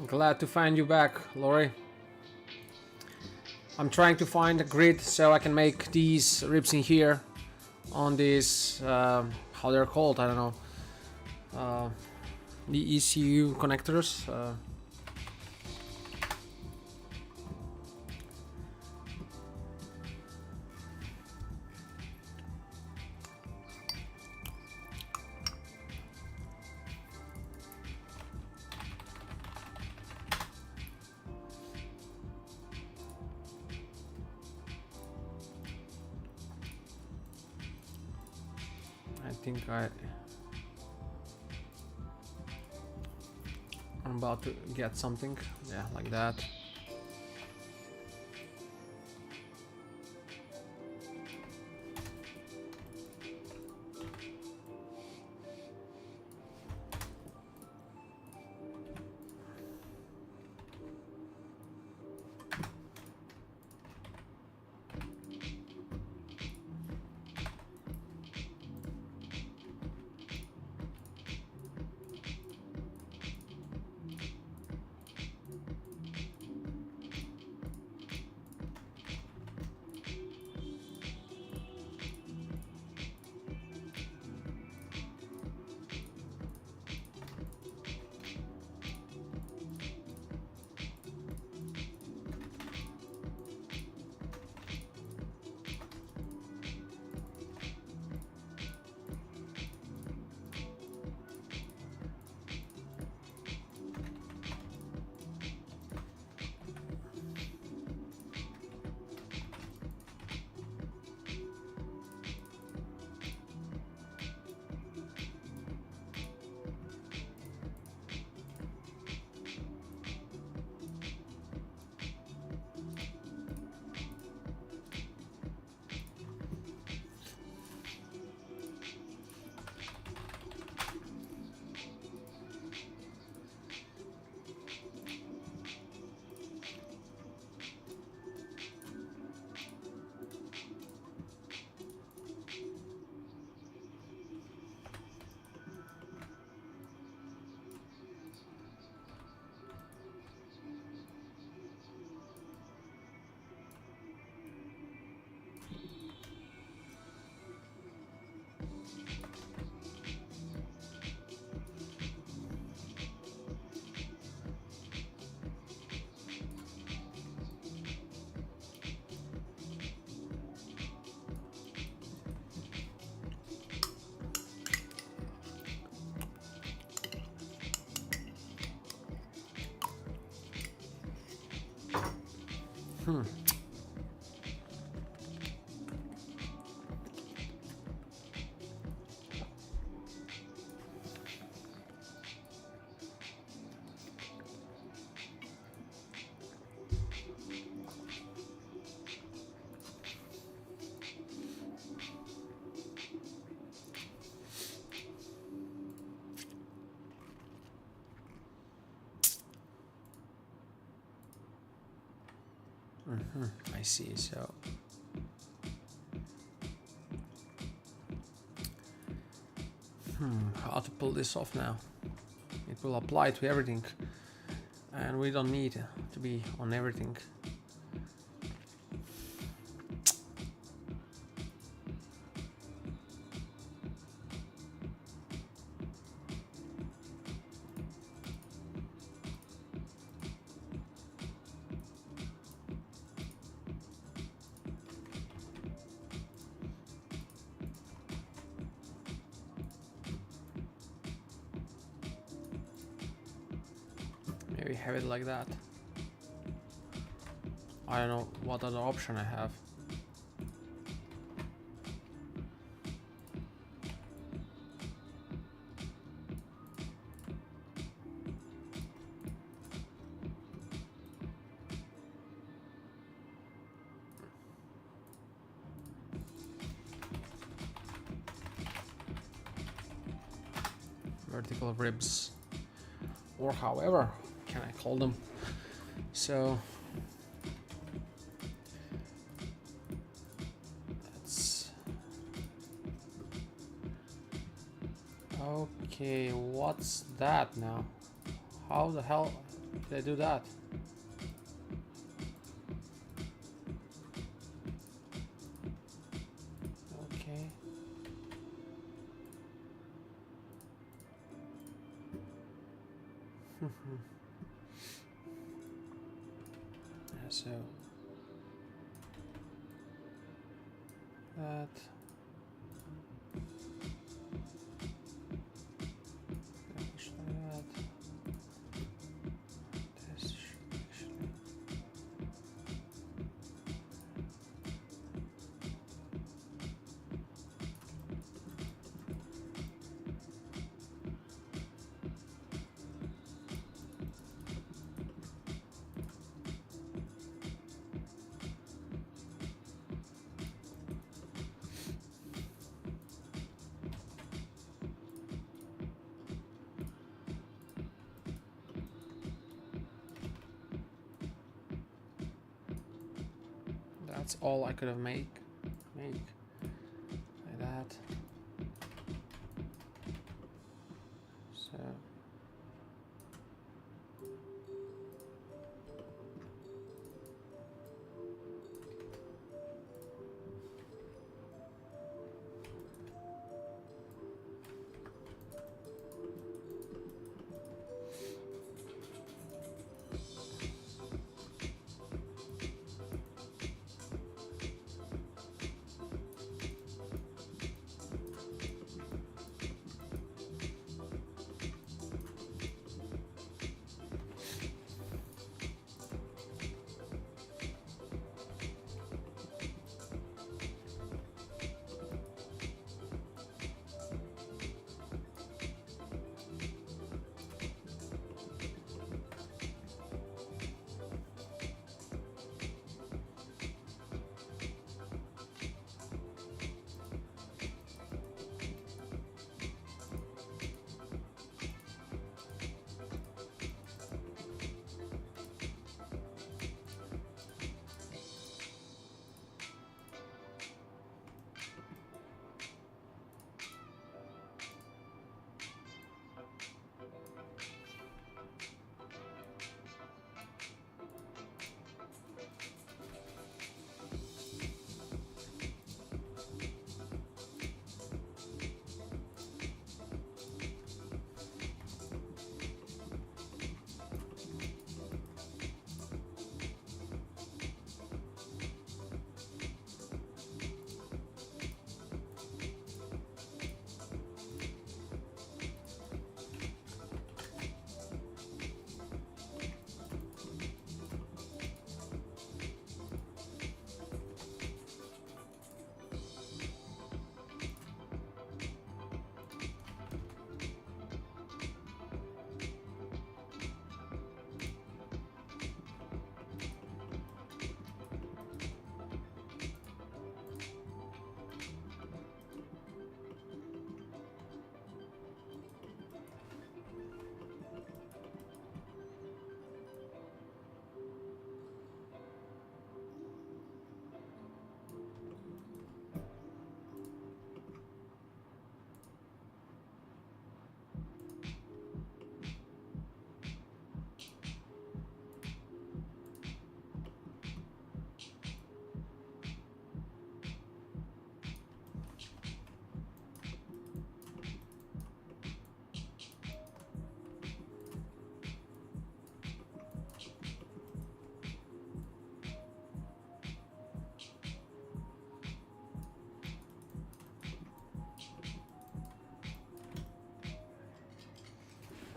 Glad to find you back, Lori. I'm trying to find a grid so I can make these ribs in here on these, how they're called, I don't know. The ECU connectors. I think I'm about to get something, yeah, like that. I see. So how to pull this off now? It will apply to everything, and we don't need to be on everything. Maybe have it like that. I don't know what other option I have. Vertical ribs, or however can I call them. So that's okay. What's that now? How the hell Did I do that? Okay. Yeah, so that. Actually, that. This should actually. That's all I could have make like that. So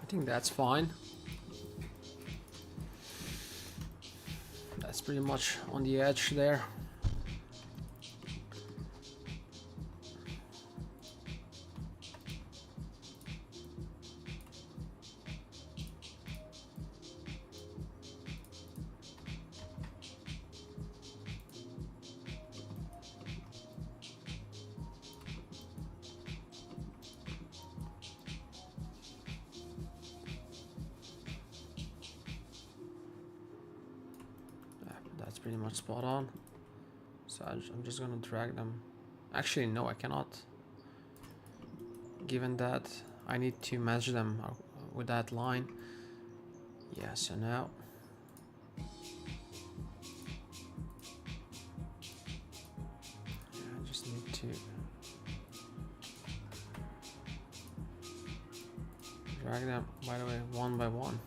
I think that's fine. That's pretty much on the edge there. That's pretty much spot on. So I'm just gonna drag them. Actually, no, I cannot. Given that I need to match them with that line. Yeah, so now I just need to drag them, by the way, one by one.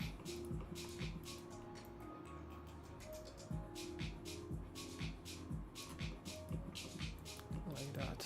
Like that.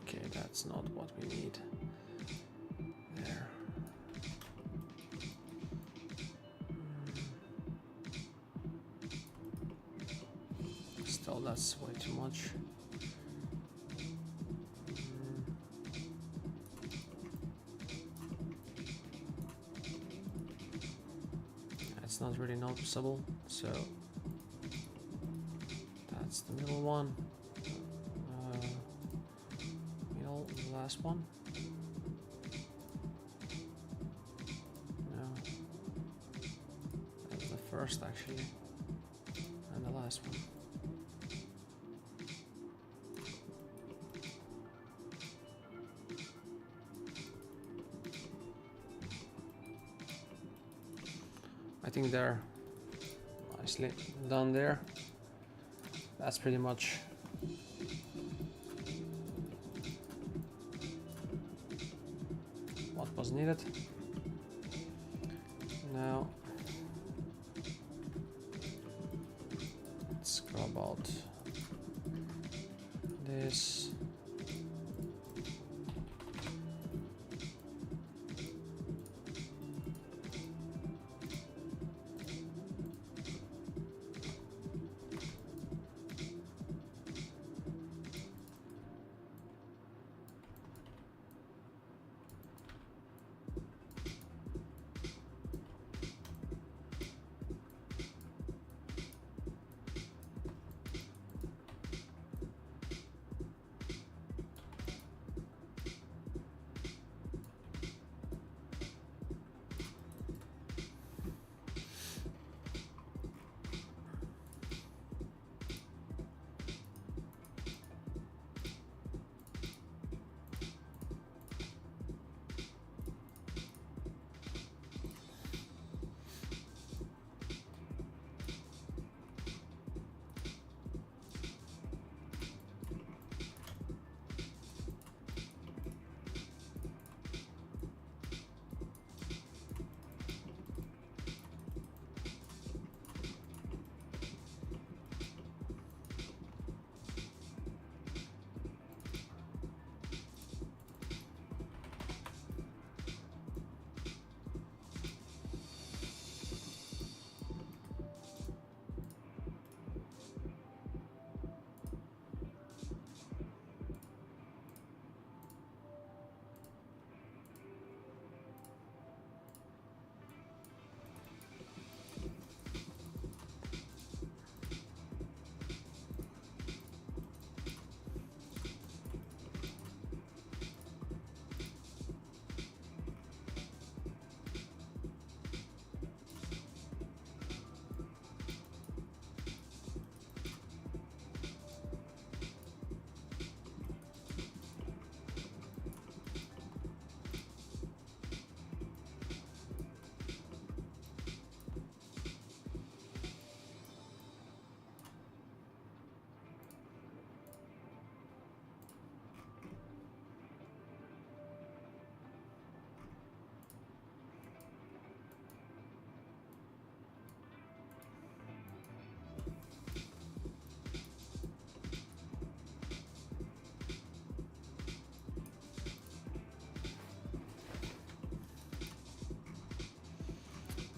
Okay, that's not what we need. There. Still, that's way too much. It's not really noticeable, so that's the middle one. The last one. No, that's the first actually, and the last one. I think they're nicely done there. That's pretty much what was needed. Now let's go about this.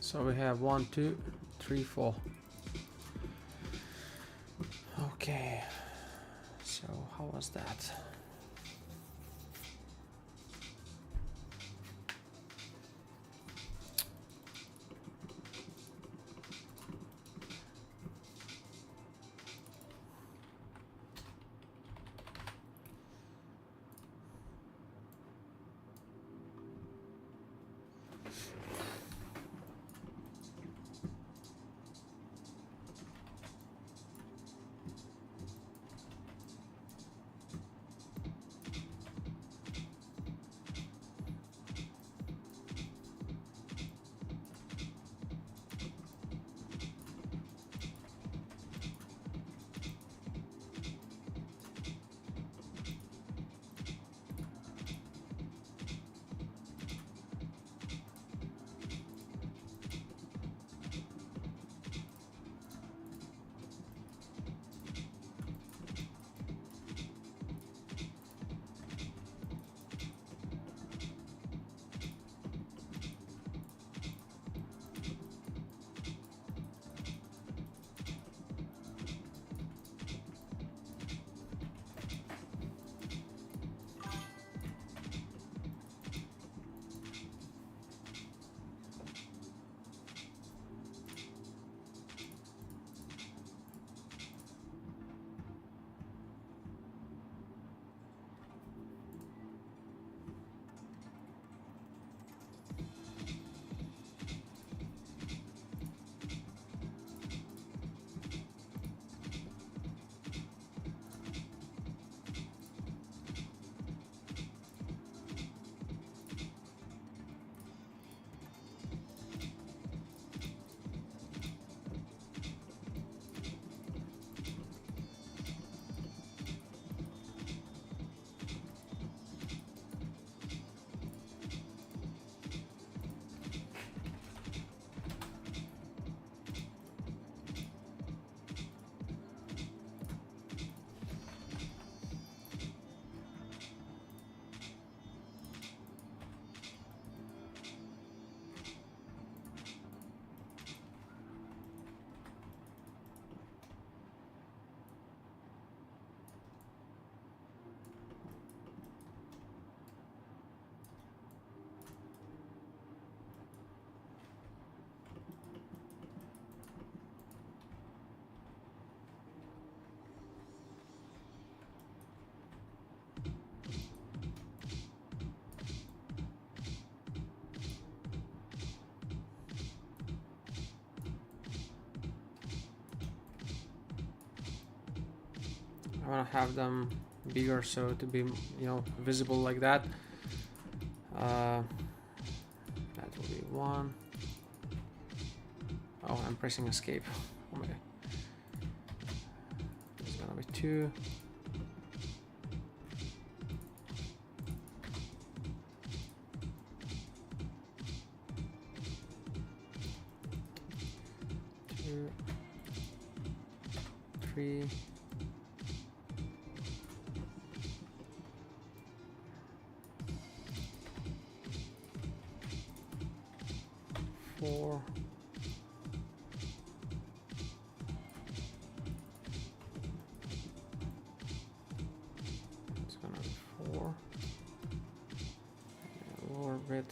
So we have 1, 2, 3, 4. Okay, so how was that? I want to have them bigger so to be, visible like that. That will be 1. Oh, I'm pressing escape. Oh my god. It's gonna be 2. Two, 3. 4. It's gonna be 4. A lower bit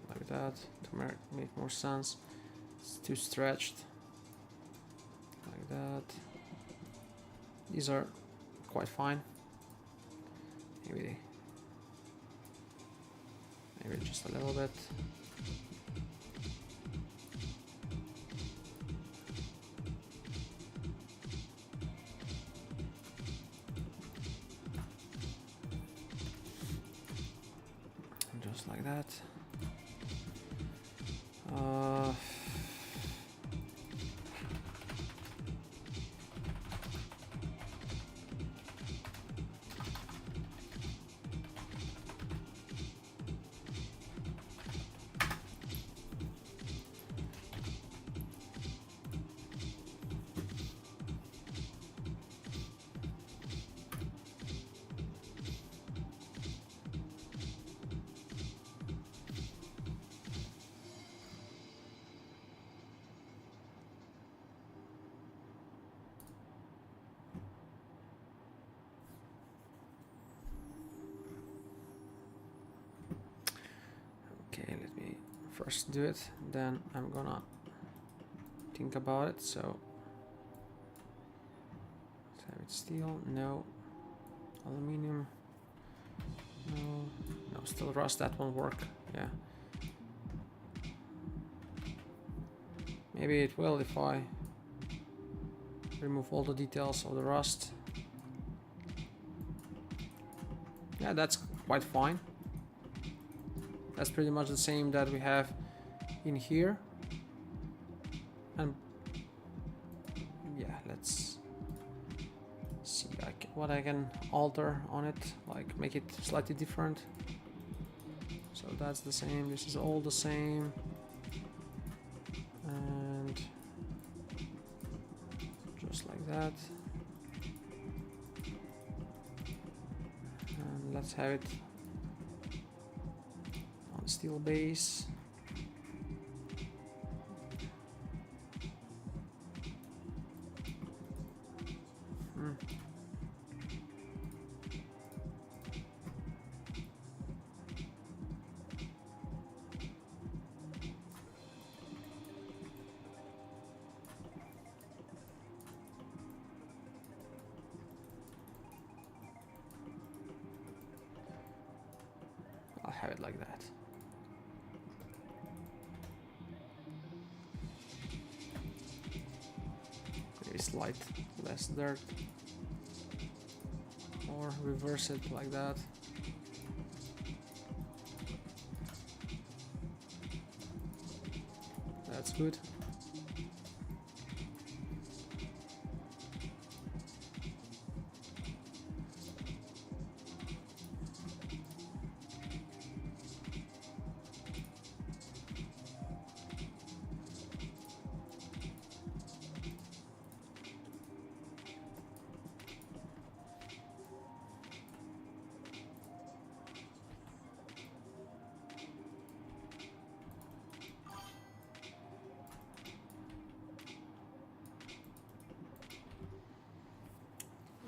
like that to make more sense. It's too stretched. Like that. These are quite fine. Maybe just a little bit. Just like that. Okay, let me first do it, then I'm gonna think about it. So let's have it steel, no. Aluminium, no, still rust, that won't work. Yeah, maybe it will if I remove all the details of the rust. Yeah, that's quite fine. That's pretty much the same that we have in here. And yeah, let's see what I can alter on it, like make it slightly different. So that's the same, this is all the same. And just like that. And let's have it on steel base. I'll have it like that. Maybe slight less dirt. Or reverse it like that. That's good.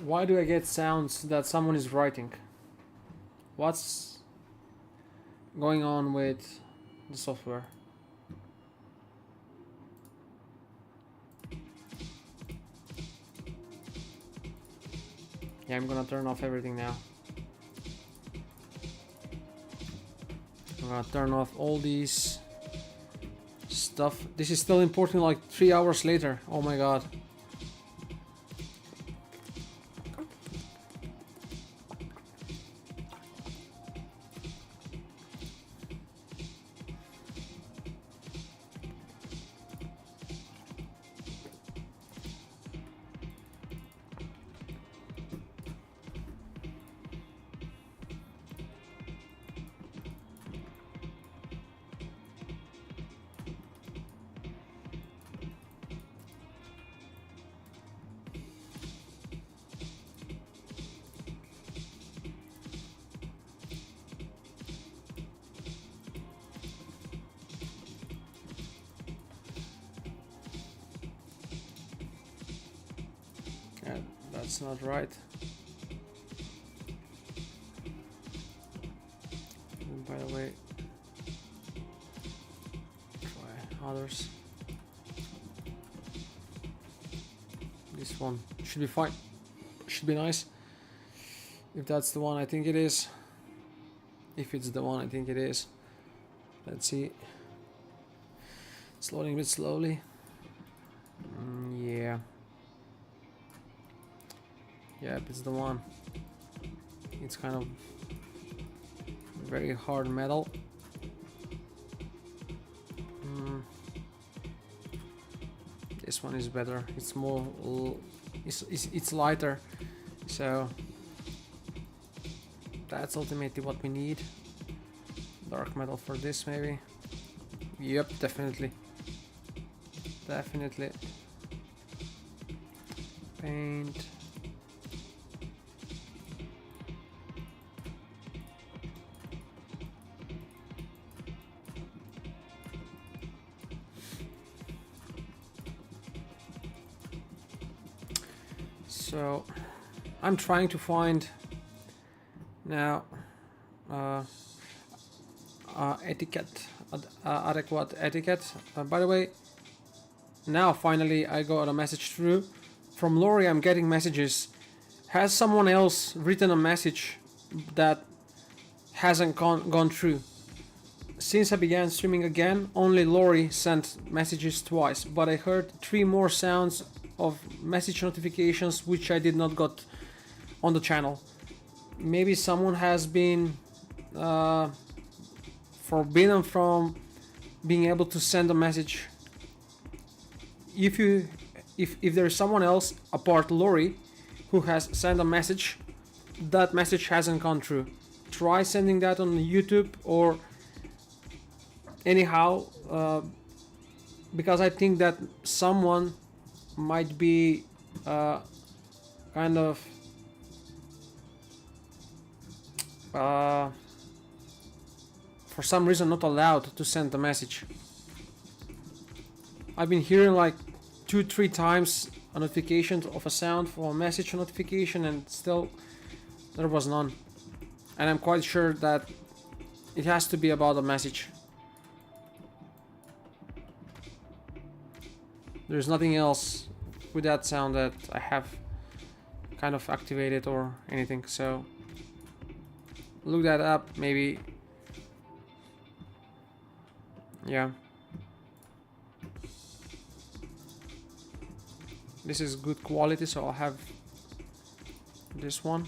Why do I get sounds that someone is writing? What's going on with the software? Yeah, I'm gonna turn off everything now. I'm gonna turn off all these stuff. This is still importing like 3 hours later. Oh my god. That's not right. And by the way, try others. This one should be fine. Should be nice. If that's the one, I think it is. If it's the one, I think it is. Let's see. It's loading a bit slowly. Yeah. Yep, it's the one. It's kind of very hard metal. This one is better. It's more. It's lighter. So that's ultimately what we need. Dark metal for this, maybe. Yep, definitely. Definitely. Paint. So I'm trying to find now. etiquette, adequate etiquette. By the way, now finally I got a message through from Lori. I'm getting messages. Has someone else written a message that hasn't gone through? Since I began streaming again, only Lori sent messages twice, but I heard 3 more sounds of message notifications which I did not got on the channel. Maybe someone has been forbidden from being able to send a message. If there is someone else apart Lori who has sent a message, that message hasn't gone through. Try sending that on YouTube or anyhow, because I think that someone might be kind of for some reason not allowed to send a message. I've been hearing like 2-3 times a notification of a sound for a message notification, and still there was none. And I'm quite sure that it has to be about a message. There's nothing else with that sound that I have kind of activated or anything, so look that up maybe. Yeah, this is good quality, so I'll have this one.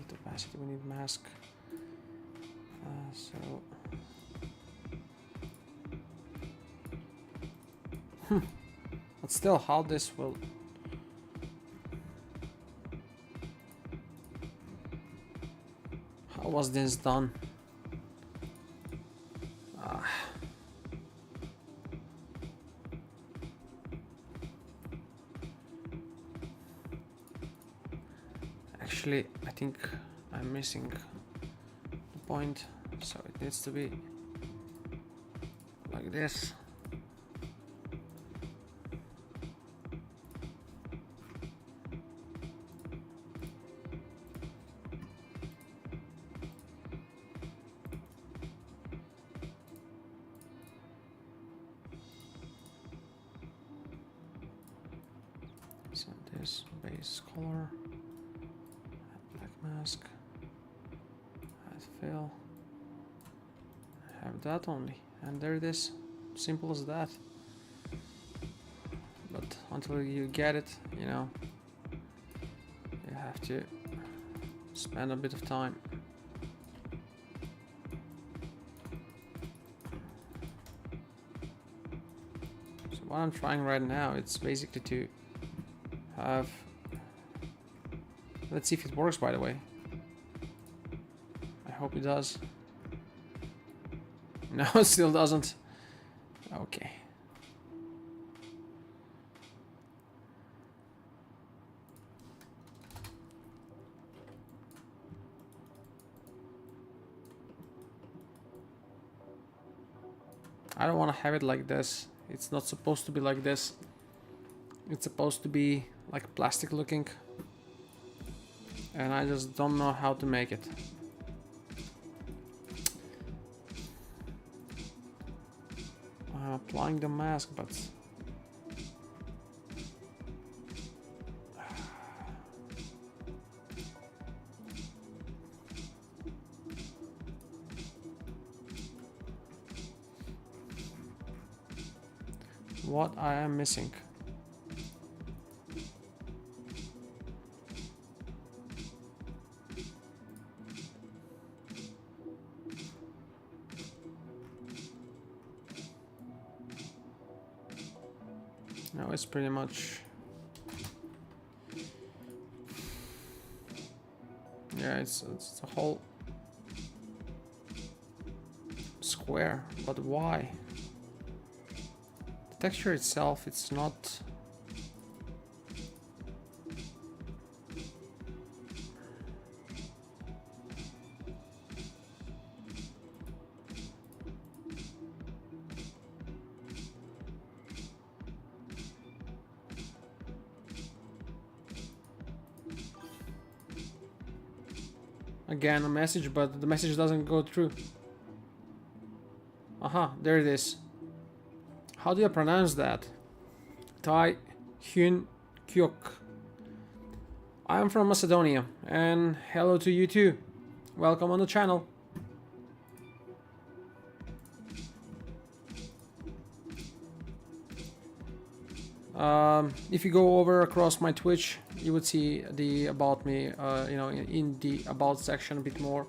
Lift opacity, we need mask. So but still, how this will... How was this done? Actually, I think I'm missing the point, so it needs to be like this. So this base color, black mask, add fill, have that only, and there it is, simple as that. But until you get it, you know, you have to spend a bit of time. So what I'm trying right now, it's basically to have, let's see if it works, by the way. I hope it does. No, it still doesn't. Okay. I don't want to have it like this. It's not supposed to be like this. It's supposed to be like plastic looking. And I just don't know how to make it. I'm applying the mask, but what I am missing. No, it's pretty much, yeah, it's a whole square, but why? The texture itself, it's not, again a message, but the message doesn't go through. Aha, there it is. How do you pronounce that? Tai Hyun Kyok. I am from Macedonia, and hello to you too. Welcome on the channel. If you go over across my Twitch, you would see the about me, you know, in the about section a bit more.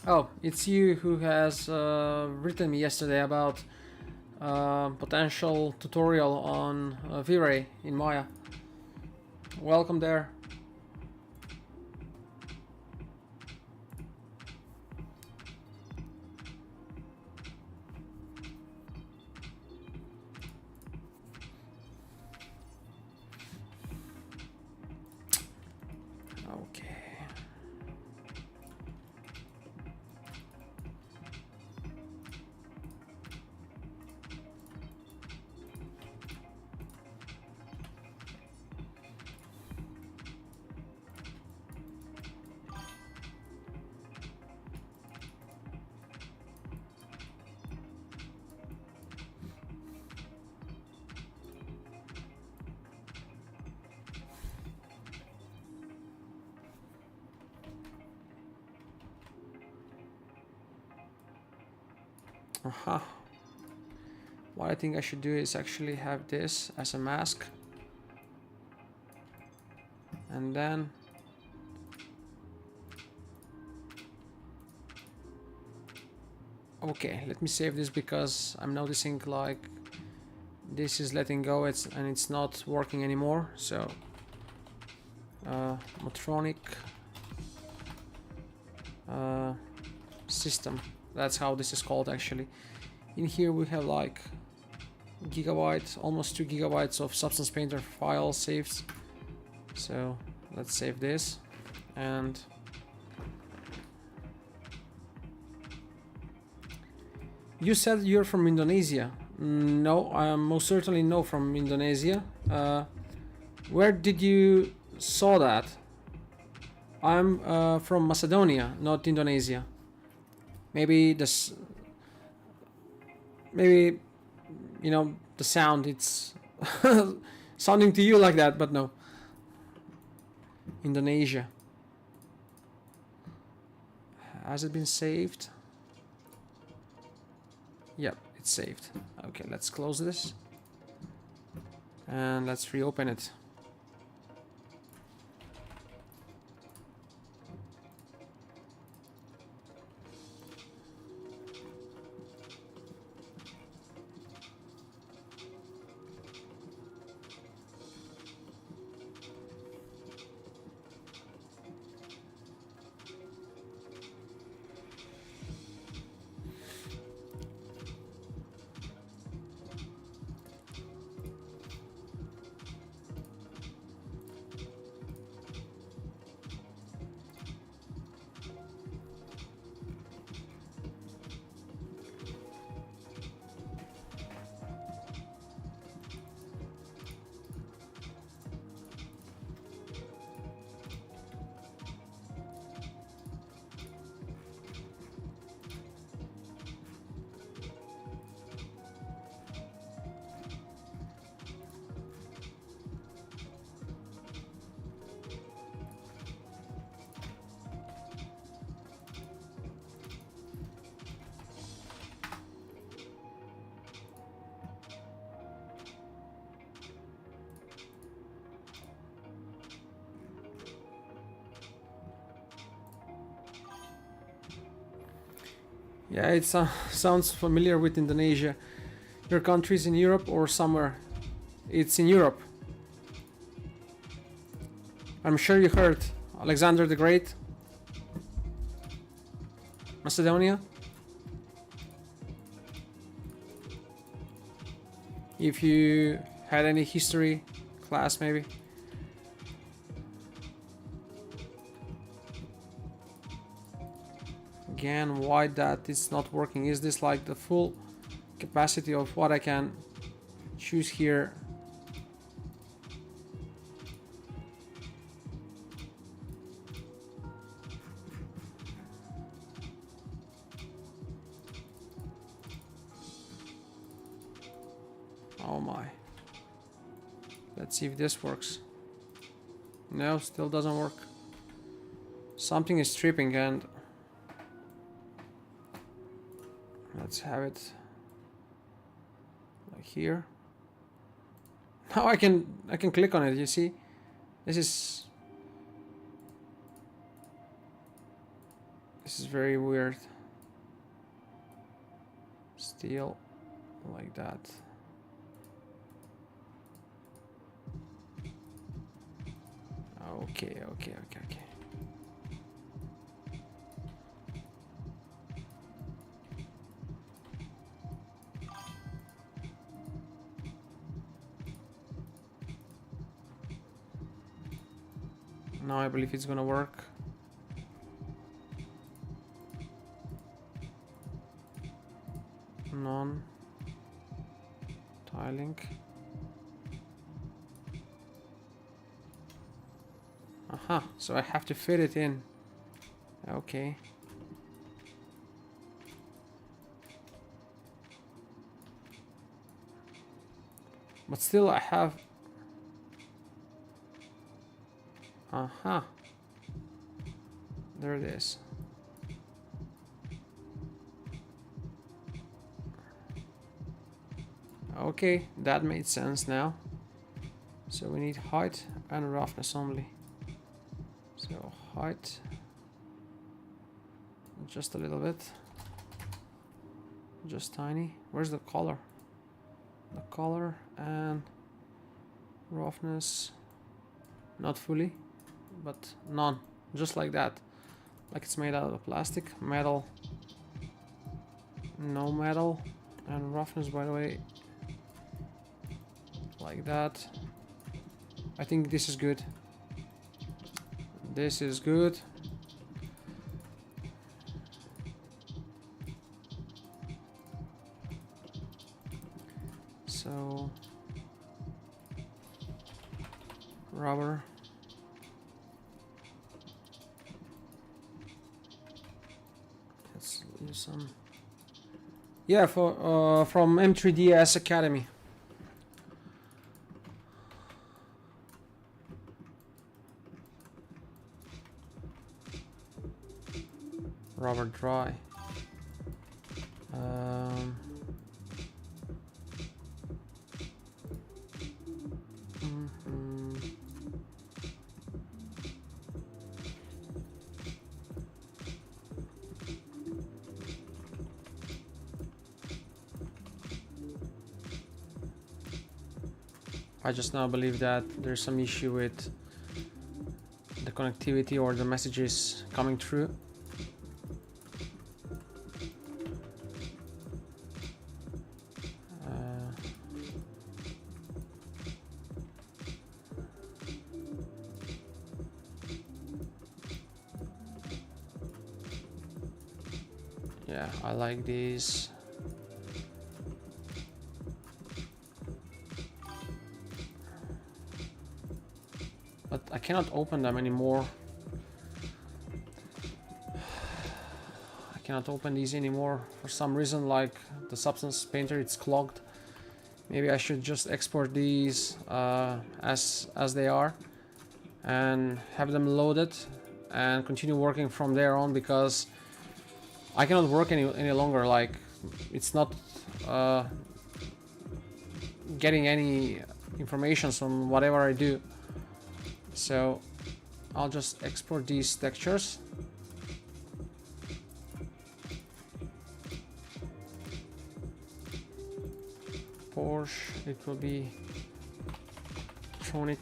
Oh, it's you who has written me yesterday about potential tutorial on V-Ray in Maya. Welcome there. Aha. What I think I should do is actually have this as a mask. And then okay, let me save this because I'm noticing like this is letting go, and it's not working anymore. So Motronic system, that's how this is called actually. In here we have like gigabyte, almost 2 gigabytes of Substance Painter file saved. So let's save this. And you said you're from Indonesia. No, I am most certainly no from Indonesia. Where did you saw that? I'm from Macedonia, not Indonesia. Maybe this, maybe you know the sound. It's sounding to you like that, but no. Indonesia. Has it been saved? Yep, it's saved. Okay, let's close this and let's reopen it. Yeah, it sounds familiar with Indonesia. Your country's in Europe or somewhere? It's in Europe. I'm sure you heard Alexander the Great. Macedonia. If you had any history class, maybe. Again, why that is not working? Is this like the full capacity of what I can choose here? Oh my. Let's see if this works. No, still doesn't work. Something is tripping, and let's have it like here. Now I can click on it, you see? This is very weird. Still like that. Okay. Now I believe it's gonna work. Non-tiling. Aha, so I have to fit it in. Okay. But still I have... Aha. There it is. Okay, that made sense now. So we need height and roughness only. So height, just a little bit, just tiny. Where's the color? The color and roughness, not fully, but none, just like that, like it's made out of plastic. Metal, no metal, and roughness, by the way, like that. I think this is good. This is good. So rubber. Let's use some. Yeah, for from M3DS Academy. Rubber dry. I just now believe that there's some issue with the connectivity or the messages coming through. Yeah, I like these. But I cannot open them anymore. I cannot open these anymore for some reason, like the Substance Painter, it's clogged. Maybe I should just export these as they are and have them loaded and continue working from there on, because I cannot work any longer. Like, it's not getting any information from whatever I do. So I'll just export these textures. Porsche, it will be electronic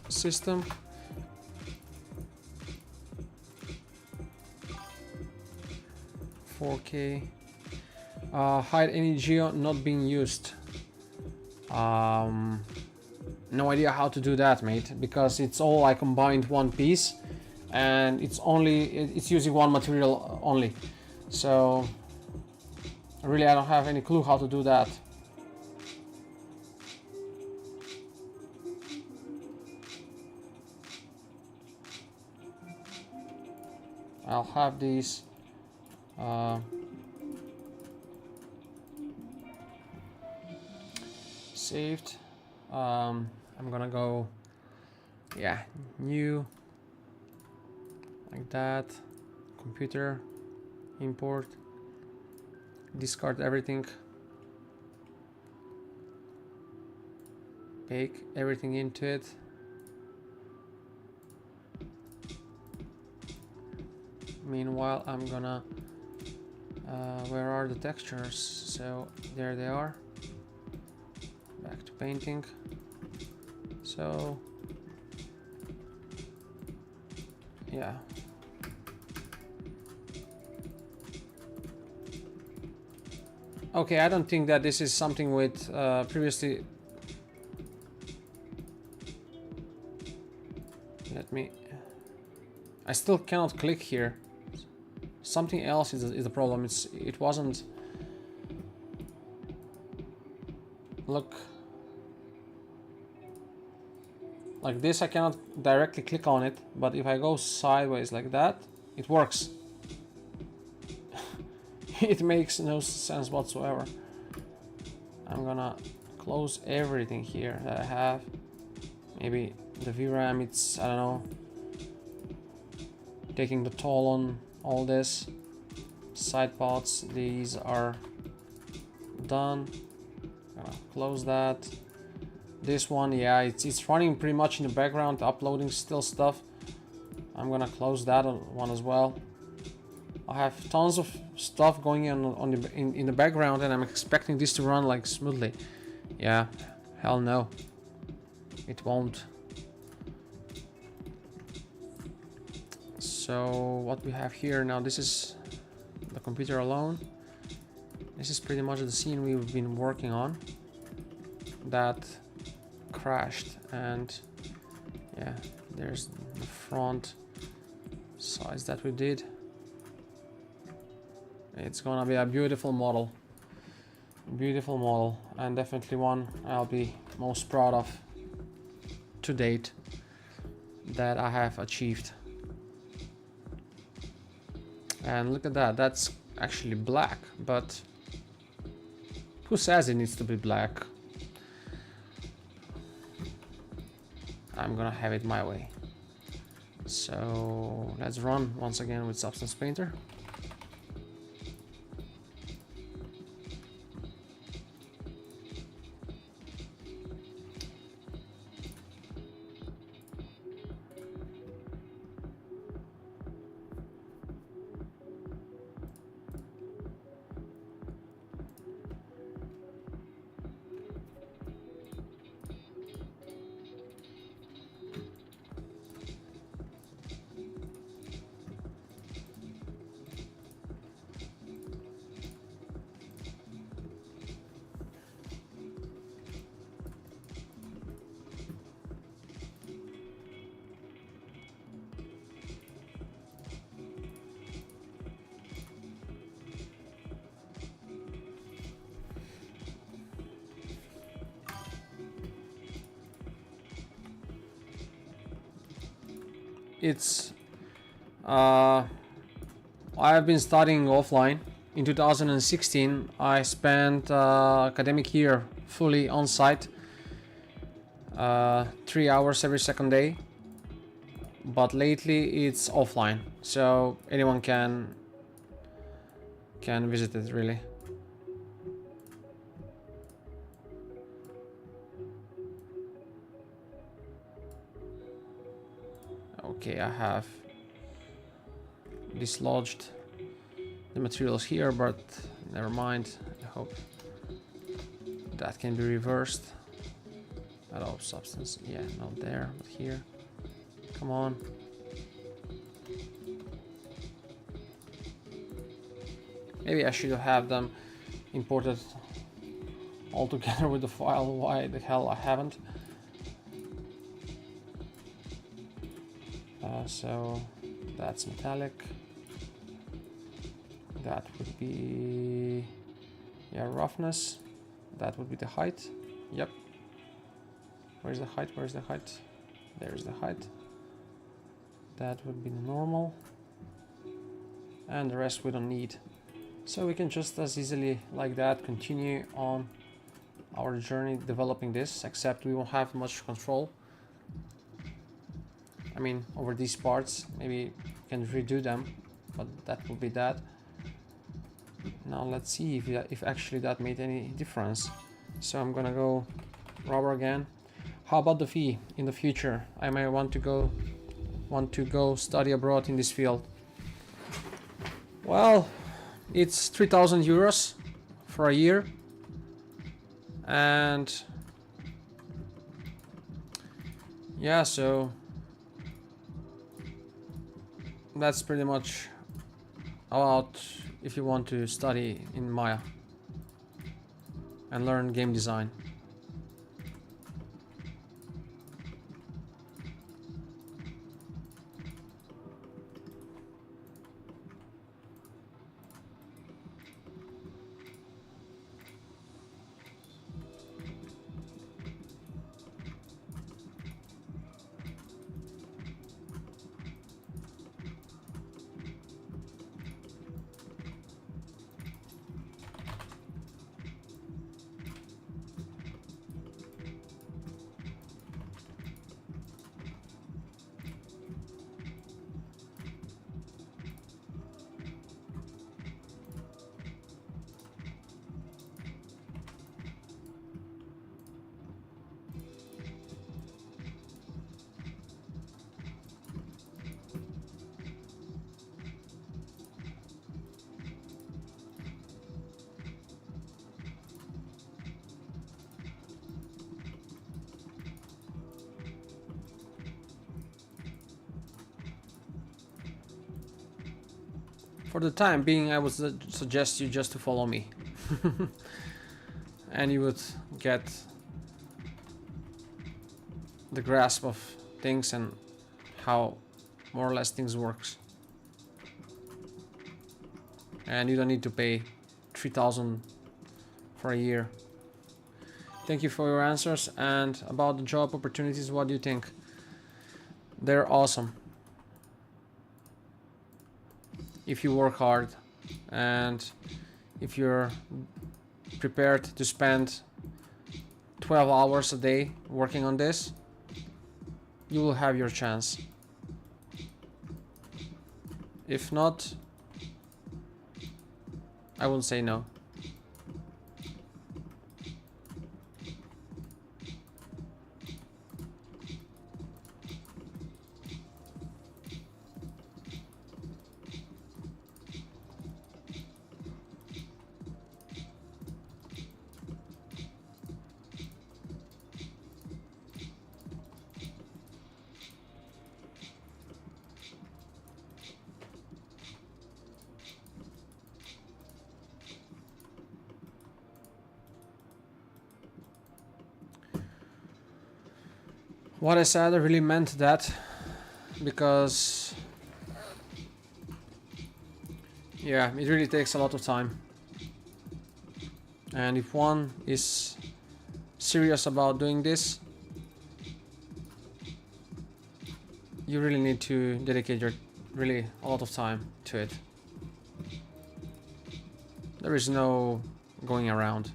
system. $4K. Hide any geo not being used. No idea how to do that, mate, because it's all like combined one piece, and it's using one material only. So really, I don't have any clue how to do that. I'll have these saved. I'm gonna go, yeah, new, like that, computer, import, discard everything, bake everything into it. Meanwhile, I'm gonna, where are the textures? So there they are. Back to painting. So yeah, okay, I don't think that this is something with previously. I still cannot click here. Something else is the problem. It wasn't. Look. Like this, I cannot directly click on it, but if I go sideways like that, it works. It makes no sense whatsoever. I'm gonna close everything here that I have. Maybe the VRAM, it's, I don't know, taking the toll on all this. Side pods, these are done. Close that. This one, yeah, it's running pretty much in the background, uploading still stuff. I'm gonna close that one as well. I have tons of stuff going on in the background, and I'm expecting this to run like smoothly. Yeah, hell no, it won't. So what we have here now, this is the computer alone. This is pretty much the scene we've been working on that crashed, and yeah, there's the front size that we did. It's gonna be a beautiful model, and definitely one I'll be most proud of to date that I have achieved. And look at that, that's actually black, but who says it needs to be black? I'm gonna have it my way. So let's run once again with Substance Painter. It's I have been studying offline. In 2016 I spent academic year fully on site, 3 hours every second day, but lately it's offline, so anyone can visit it really. Okay, I have dislodged the materials here, but never mind. I hope that can be reversed. A lot of substance, yeah, not there, but here. Come on. Maybe I should have them imported all together with the file. Why the hell I haven't? So that's metallic. That would be, yeah, roughness. That would be the height. Yep. Where's the height? Where's the height? There's the height. That would be the normal. And the rest we don't need. So we can just as easily like that continue on our journey developing this, except we won't have much control. I mean, over these parts, maybe we can redo them, but that will be that. Now let's see if actually that made any difference. So I'm gonna go rubber again. How about the fee in the future? I may want to go study abroad in this field. Well, it's 3,000 euros for a year, and yeah, so that's pretty much about if you want to study in Maya and learn game design. For the time being, I would suggest you just to follow me. And you would get the grasp of things and how more or less things works. And you don't need to pay 3,000 for a year. Thank you for your answers. And about the job opportunities, what do you think? They're awesome if you work hard and if you're prepared to spend 12 hours a day working on this, you will have your chance. If not, I wouldn't say no. What I said, I really meant that, because yeah, it really takes a lot of time. And if one is serious about doing this, you really need to dedicate your really a lot of time to it. There is no going around.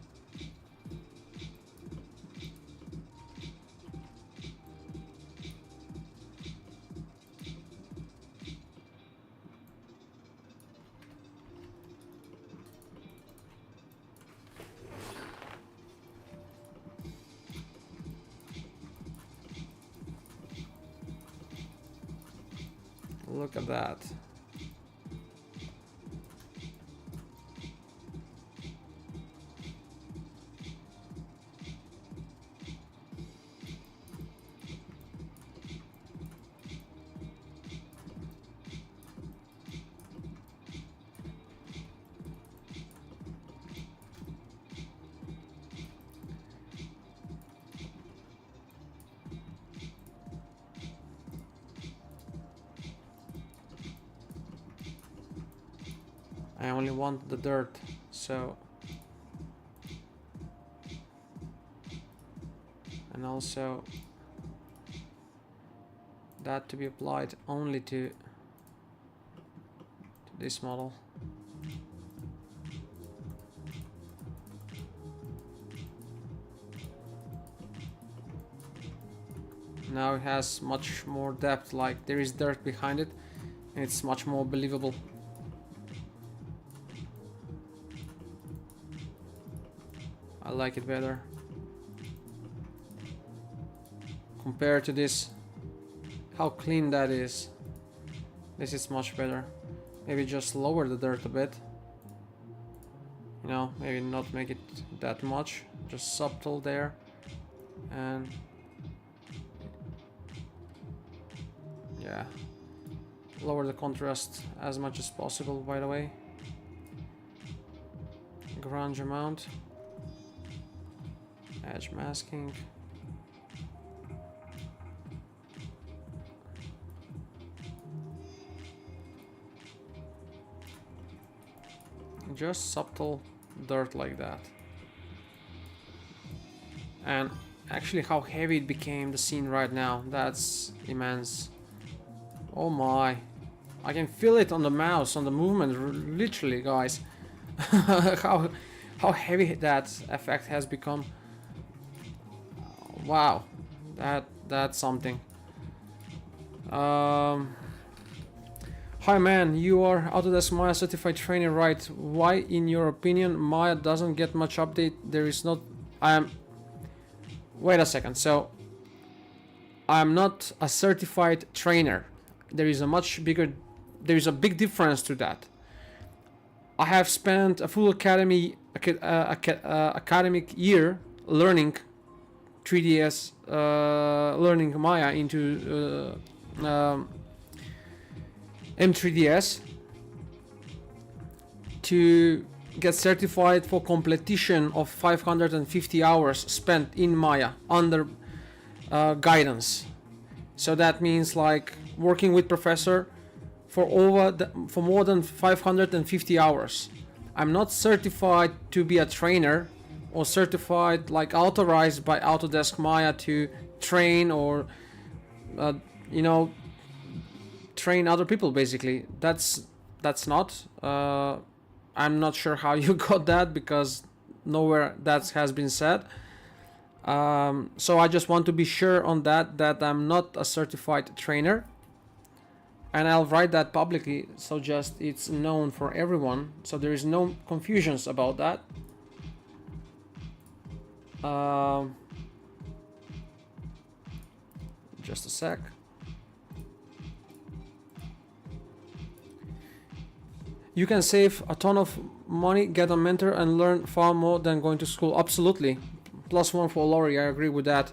Look at that. I only want the dirt, so, and also that to be applied only to this model. Now it has much more depth, like there is dirt behind it, and it's much more believable. I like it better compared to this. How clean that is. This is much better. Maybe just lower the dirt a bit. You know, maybe not make it that much, just subtle there, and yeah, lower the contrast as much as possible, by the way. Grunge amount. Edge masking. Just subtle dirt like that. And actually how heavy it became, the scene right now, that's immense. Oh my, I can feel it on the mouse, on the movement, literally, guys. how heavy that effect has become. Wow, that's something. Hi man, you are Autodesk Maya certified trainer, right? Why in your opinion Maya doesn't get much update? There is not, wait a second, so I'm not a certified trainer. There is a big difference to that. I have spent a full academic year learning 3ds, learning Maya into M3ds, to get certified for completion of 550 hours spent in Maya under guidance. So that means like working with professor for more than 550 hours. I'm not certified to be a trainer or certified like authorized by Autodesk Maya to train or train other people. Basically that's not I'm not sure how you got that, because nowhere that has been said. So I just want to be sure on that I'm not a certified trainer, and I'll write that publicly so just it's known for everyone, so there is no confusions about that. Just a sec. You can save a ton of money, get a mentor, and learn far more than going to school. Absolutely. +1 for Laurie, I agree with that.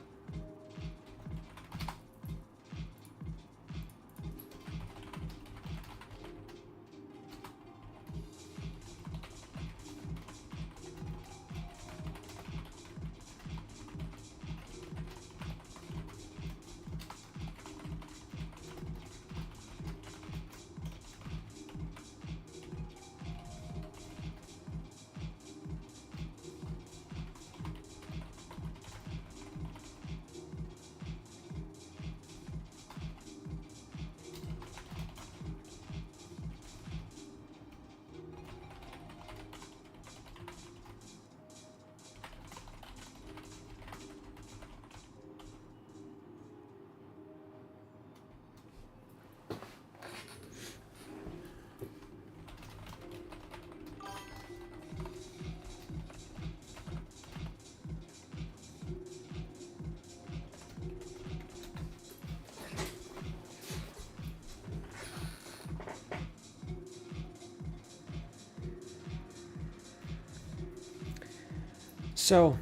So,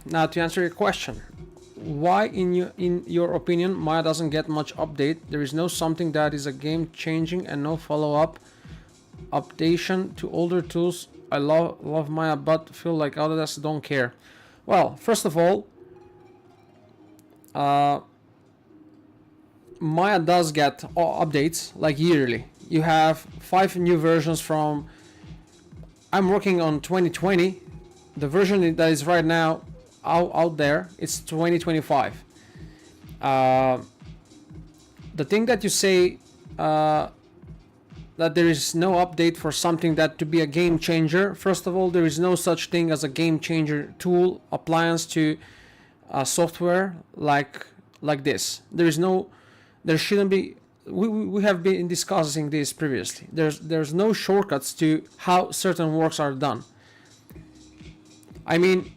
now to answer your question, why in your opinion Maya doesn't get much update? There is no something that is a game changing and no follow-up updation to older tools. I love Maya but feel like Autodesk don't care. Well, first of all, Maya does get updates like yearly. You have 5 new versions from, I'm working on 2020. The version that is right now out there, it's 2025. The thing that you say that there is no update for something that to be a game changer. First of all, there is no such thing as a game changer tool appliance to software like this. There shouldn't be. We have been discussing this previously. There's no shortcuts to how certain works are done. I mean,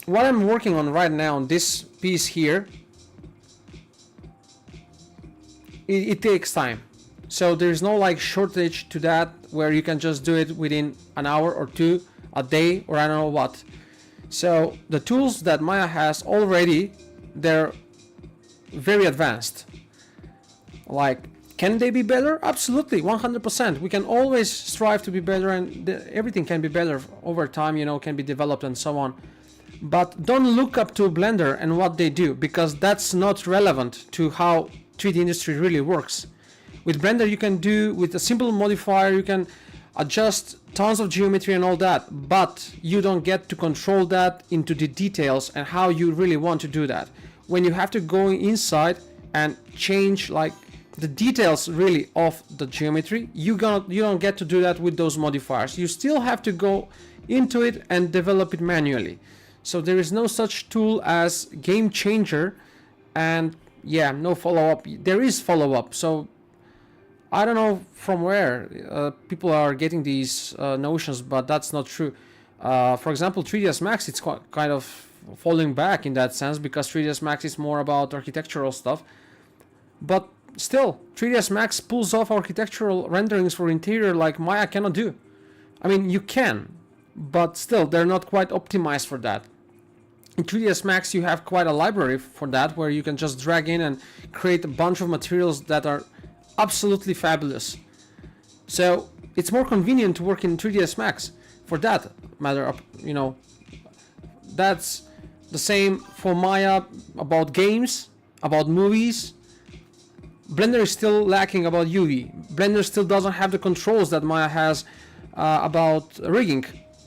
what I'm working on right now, this piece here, it takes time. So there's no like shortage to that where you can just do it within an hour or two, a day, or I don't know what. So the tools that Maya has already, they're very advanced. Like, can they be better? Absolutely, 100%. We can always strive to be better, and everything can be better over time, can be developed and so on. But don't look up to Blender and what they do, because that's not relevant to how 3D industry really works. With Blender, you can do, with a simple modifier, you can adjust tons of geometry and all that, but you don't get to control that into the details and how you really want to do that. When you have to go inside and change like the details really of the geometry, you don't get to do that with those modifiers. You still have to go into it and develop it manually. So there is no such tool as game changer, and yeah, no follow-up. There is follow-up, so I don't know from where people are getting these notions, but that's not true. For example, 3ds Max, it's kind of falling back in that sense, because 3ds Max is more about architectural stuff, but still, 3ds Max pulls off architectural renderings for interior like Maya cannot do. I mean, you can, but still, they're not quite optimized for that. In 3ds Max, you have quite a library for that, where you can just drag in and create a bunch of materials that are absolutely fabulous. So, it's more convenient to work in 3ds Max for that matter of, you know. That's the same for Maya about games, about movies. Blender is still lacking about UV. Blender still doesn't have the controls that Maya has about rigging,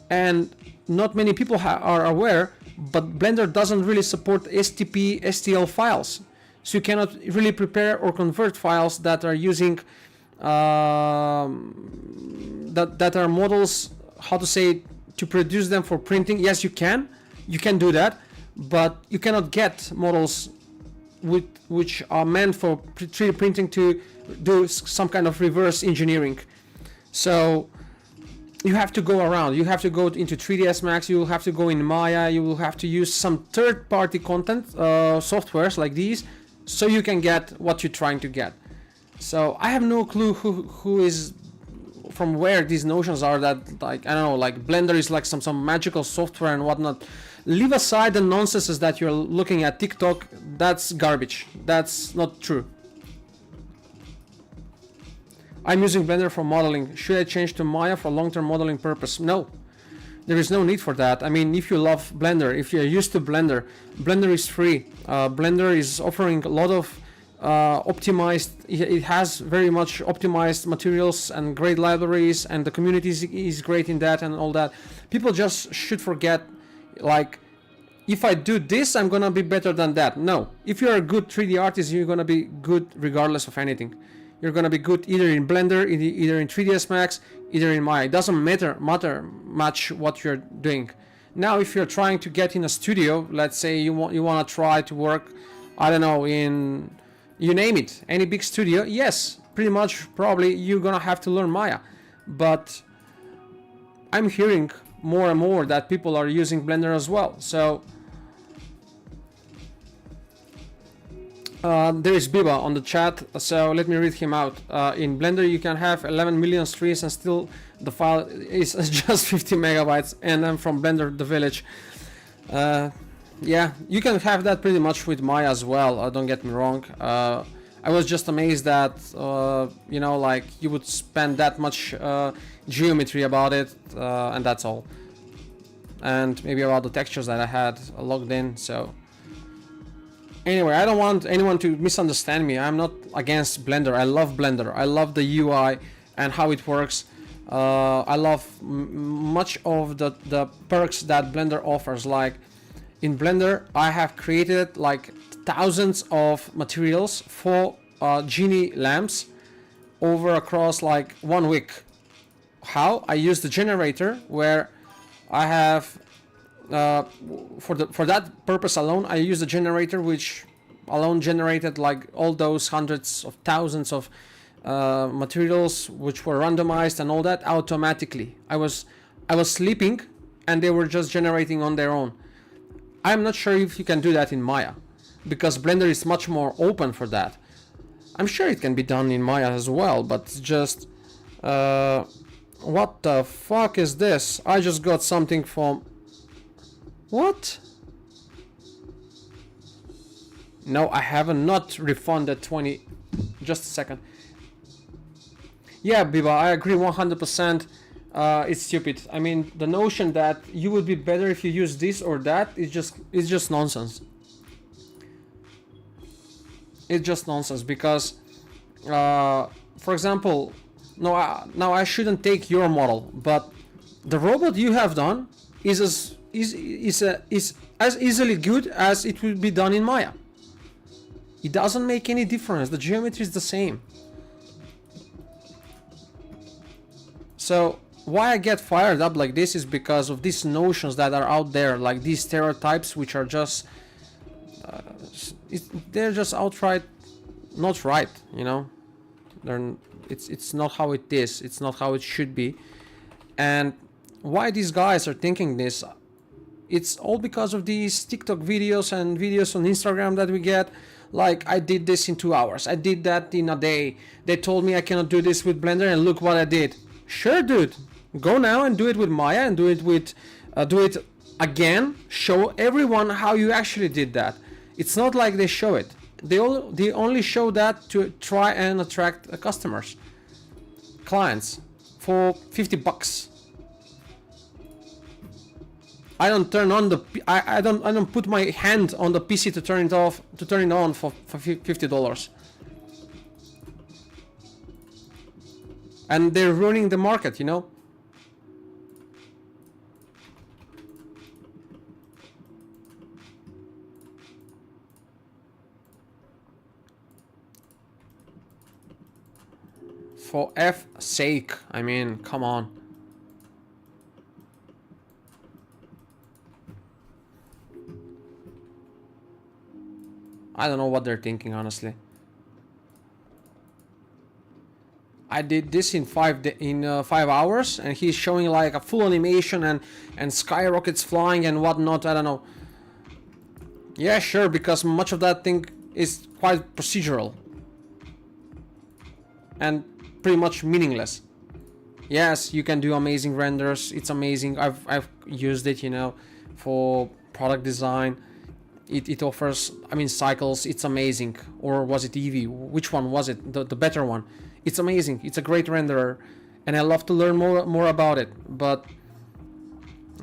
and not many people are aware, but Blender doesn't really support STP, STL files, so you cannot really prepare or convert files that are using that are models, how to say, to produce them for printing. Yes, you can do that, but you cannot get models which are meant for 3D printing to do some kind of reverse engineering. So you have to go around. You have to go into 3ds Max. You will have to go in Maya. You will have to use some third-party content softwares like these, so you can get what you're trying to get. So I have no clue who is, from where these notions are that, like, I don't know, like Blender is like some magical software and whatnot. Leave aside the nonsenses that you're looking at TikTok. That's garbage. That's not true. I'm using Blender for modeling. Should I change to Maya for long-term modeling purpose? No, there is no need for that. I mean, if you love Blender, if you're used to Blender, Blender is free. Blender is offering a lot of optimized, it has very much optimized materials and great libraries, and the community is great in that and all that. People just should forget, like, if I do this, I'm gonna be better than that. No, if you're a good 3D artist, you're gonna be good regardless of anything. You're gonna be good either in Blender, either in 3ds Max, either in Maya. It doesn't matter much what you're doing. Now, if you're trying to get in a studio, let's say you want to try to work, I don't know, in, you name it, any big studio, yes, pretty much probably you're gonna have to learn Maya. But I'm hearing more and more that people are using Blender as well. So there is Biba on the chat, so let me read him out. In Blender you can have 11 million trees and still the file is just 50 megabytes, and I'm from Blender the Village. Yeah, you can have that pretty much with Maya as well, don't get me wrong. I was just amazed that, you know, like, you would spend that much geometry about it, and that's all. And maybe about the textures that I had logged in, so... Anyway, I don't want anyone to misunderstand me. I'm not against Blender. I love Blender. I love the UI and how it works. I love much of the perks that Blender offers. Like, in Blender, I have created like thousands of materials for genie lamps across like 1 week. How? I use the generator where I have for that purpose alone, I use the generator which alone generated like all those hundreds of thousands of materials which were randomized and all that automatically. I was sleeping and they were just generating on their own. I'm not sure if you can do that in Maya, because Blender is much more open for that. I'm sure it can be done in Maya as well, but just what the fuck is this? I just got something from... What? No, I haven't not refunded 20. Just a second. Yeah, Biba, I agree 100%. It's stupid. I mean, the notion that you would be better if you use this or that is just nonsense. It's just nonsense because, for example, now I shouldn't take your model, but the robot you have done is as easily good as it would be done in Maya. It doesn't make any difference. The geometry is the same. So why I get fired up like this is because of these notions that are out there, like these stereotypes, which are just they're just outright not right. You know, it's not how it is. It's not how it should be. And why these guys are thinking this? It's all because of these TikTok videos and videos on Instagram that we get. Like, I did this in 2 hours. I did that in a day. They told me I cannot do this with Blender, and look what I did. Sure, dude. Go now and do it with Maya and do it with, do it again. Show everyone how you actually did that. It's not like they show it. They only show that to try and attract customers, clients. for 50 bucks. I don't turn on the I don't put my hand on the PC to turn it off, to turn it on for $50. And they're ruining the market, you know? For F's sake, I mean, come on. I don't know what they're thinking, honestly. I did this in 5 hours, and he's showing like a full animation and skyrockets flying and whatnot. I don't know. Yeah, sure, because much of that thing is quite procedural and pretty much meaningless. Yes, you can do amazing renders. It's amazing. I've used it, you know, for product design. It offers, I mean, cycles. It's amazing. Or was it Eevee? Which one was it? The better one. It's amazing. It's a great renderer, and I love to learn more about it. But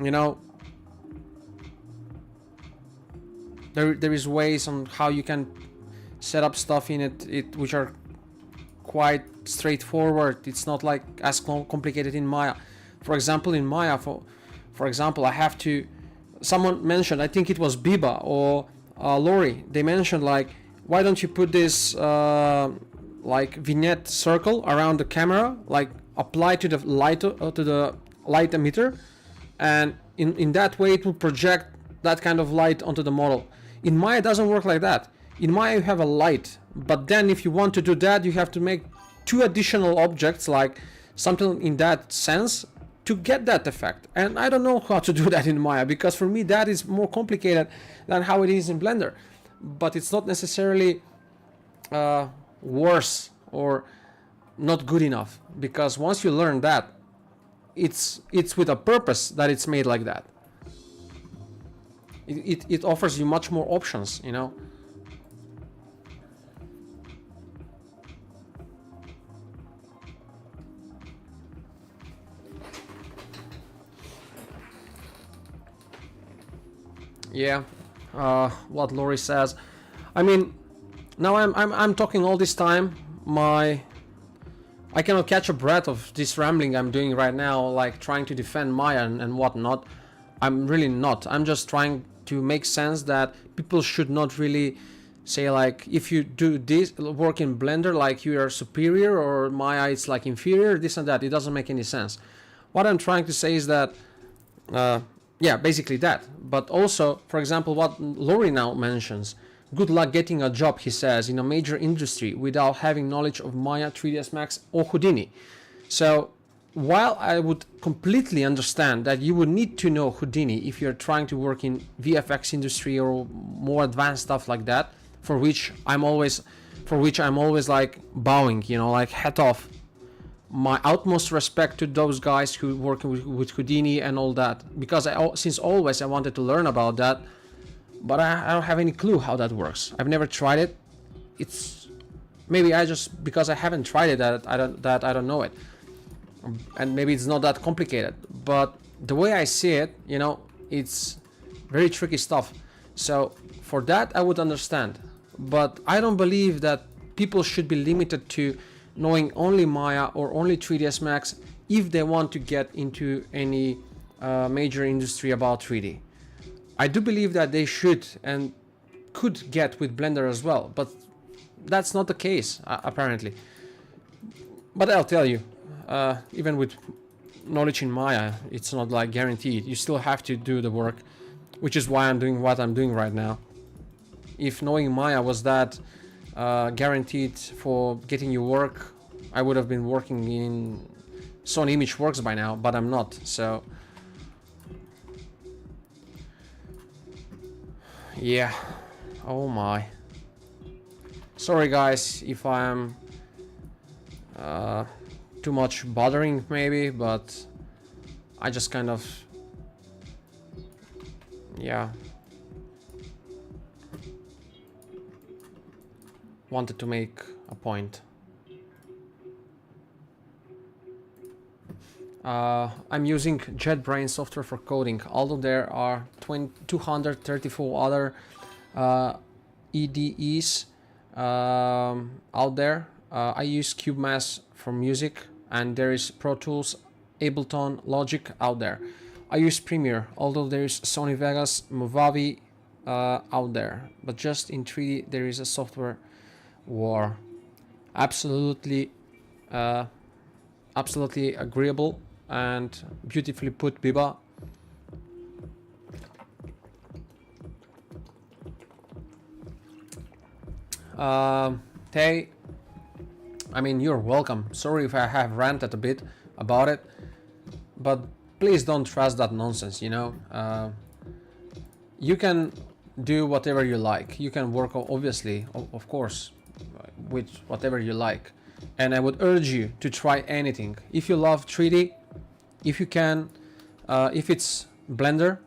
you know, there is ways on how you can set up stuff in it which are quite straightforward. It's not like as complicated in Maya. For example, in Maya, for example, I have to. Someone mentioned, I think it was Biba or Lori. They mentioned like, why don't you put this like vignette circle around the camera, like apply to the light emitter, and in that way it will project that kind of light onto the model. In Maya it doesn't work like that. In Maya you have a light, but then if you want to do that, you have to make 2 additional objects, like something in that sense, to get that effect. And I don't know how to do that in Maya, because for me that is more complicated than how it is in Blender. But it's not necessarily worse or not good enough, because once you learn that, it's with a purpose that it's made like that. It offers you much more options, you know. Yeah, what Lori says. I mean, now I'm talking all this time. I cannot catch a breath of this rambling I'm doing right now, like trying to defend Maya and whatnot. I'm really not. I'm just trying to make sense that people should not really say like, if you do this work in Blender, like you are superior, or Maya it's like inferior, this and that. It doesn't make any sense. What I'm trying to say is that yeah, basically that. But also, for example, what Lori now mentions, good luck getting a job, he says, in a major industry without having knowledge of Maya, 3ds Max, or Houdini. So while I would completely understand that you would need to know Houdini if you're trying to work in VFX industry or more advanced stuff like that, for which I'm always like bowing, you know, like hat off. My utmost respect to those guys who work with Houdini and all that, because since always I wanted to learn about that, but I don't have any clue how that works. I've never tried it. It's maybe because I haven't tried it that I don't know it, and maybe it's not that complicated. But the way I see it, you know, it's very tricky stuff. So for that I would understand, but I don't believe that people should be limited to knowing only Maya or only 3ds Max if they want to get into any major industry about 3D. I do believe that they should and could get with Blender as well, but that's not the case apparently. But I'll tell you, even with knowledge in Maya, it's not like guaranteed. You still have to do the work, which is why I'm doing what I'm doing right now. If knowing Maya was that guaranteed for getting you work, I would have been working in Sony ImageWorks by now, but I'm not. So yeah, oh my. Sorry guys if I'm too much bothering maybe, but I just kind of, yeah, wanted to make a point. I'm using JetBrains software for coding, although there are 234 other EDEs out there. I use CubeMass for music, and there is Pro Tools, Ableton, Logic out there. I use Premiere, although there is Sony Vegas, Movavi out there. But just in 3D, there is a software war. Absolutely, absolutely agreeable and beautifully put, Biba. Tay, I mean, you're welcome. Sorry if I have ranted a bit about it, but please don't trust that nonsense, you know. You can do whatever you like. You can work, obviously, of course, with whatever you like. And I would urge you to try anything. If you love 3D, if you can, if it's Blender,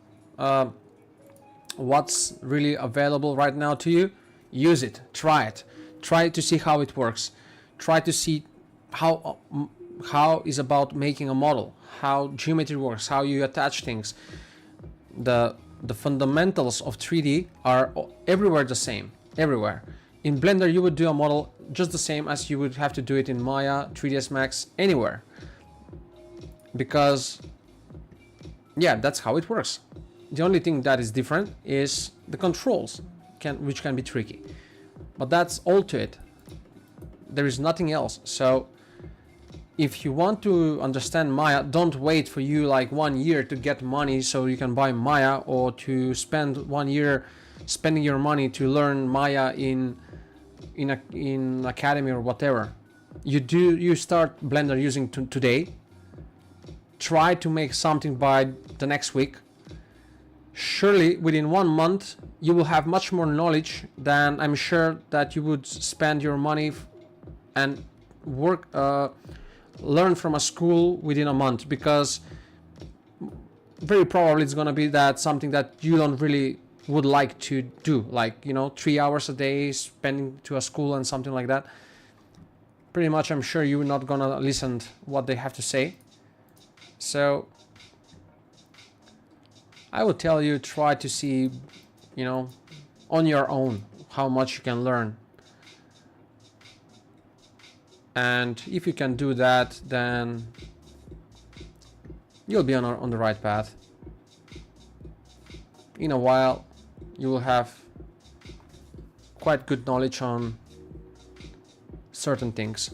what's really available right now to you, use it, try it. Try to see how it works. Try to see how is about making a model, how geometry works, how you attach things. The fundamentals of 3D are everywhere the same, everywhere. In Blender, you would do a model just the same as you would have to do it in Maya, 3ds Max, anywhere. Because, yeah, that's how it works. The only thing that is different is the controls, which can be tricky. But that's all to it. There is nothing else. So if you want to understand Maya, don't wait for you like 1 year to get money so you can buy Maya, or to spend 1 year spending your money to learn Maya in academy or whatever. You start Blender using today. Try to make something by the next week. Surely within 1 month you will have much more knowledge than I'm sure that you would spend your money and work learn from a school within a month, because very probably it's gonna be that something that you don't really would like to do, like, you know, 3 hours a day spending to a school and something like that. Pretty much I'm sure you're not gonna listen to what they have to say. So I would tell you, try to see, you know, on your own how much you can learn. And if you can do that, then you'll be on the right path. In a while, you will have quite good knowledge on certain things.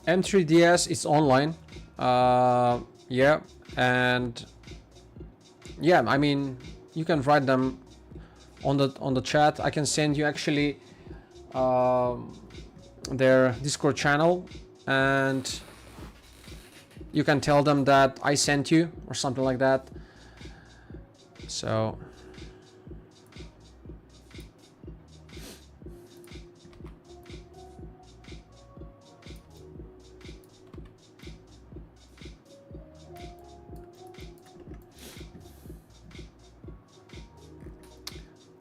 M3DS is online, yeah, and yeah, I mean, you can write them on the chat. I can send you actually their Discord channel, and you can tell them that I sent you or something like that. So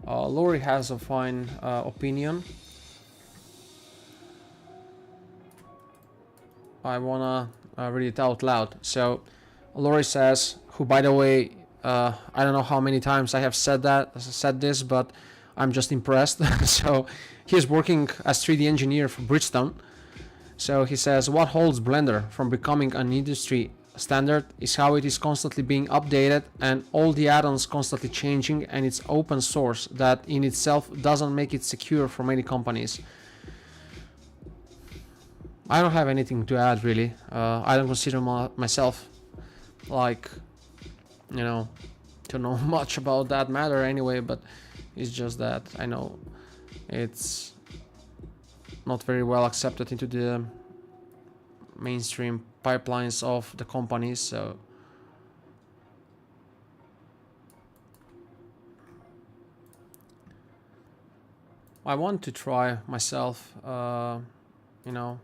Lori has a fine opinion. I wanna read it out loud. So Lori says, who, by the way, I don't know how many times I have said this, but I'm just impressed. So he's working as 3D engineer for Bridgestone. So he says, what holds Blender from becoming an industry standard is how it is constantly being updated and all the add-ons constantly changing, and it's open source. That in itself doesn't make it secure for many companies. I don't have anything to add, really. I don't consider myself like, you know, to know much about that matter anyway, but it's just that I know it's not very well accepted into the mainstream pipelines of the companies. So I want to try myself, you know,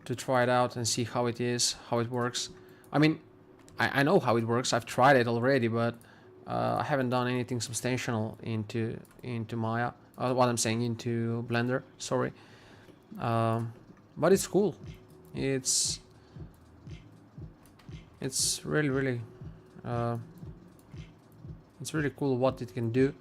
to try it out and see how it is, how it works. I mean, I know how it works. I've tried it already, but I haven't done anything substantial into Maya. what I'm saying, into Blender, sorry. But it's cool. It's really it's really cool what it can do.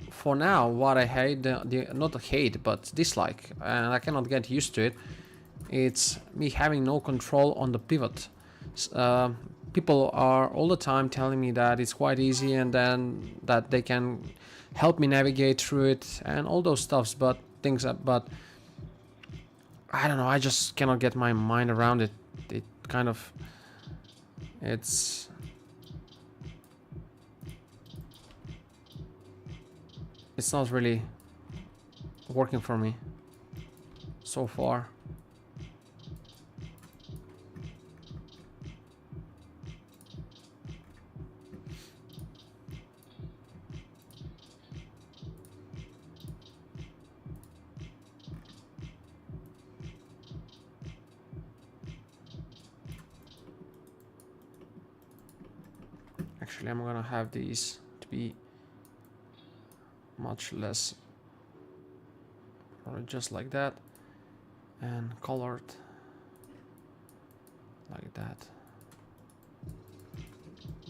For now, what I hate, not hate, but dislike, and I cannot get used to it, it's me having no control on the pivot. People are all the time telling me that it's quite easy and then that they can help me navigate through it and all those stuffs, but I don't know, I just cannot get my mind around it. It kind of, it's not really working for me so far. Actually, I'm gonna have these to be much less, or just like that, and colored like that,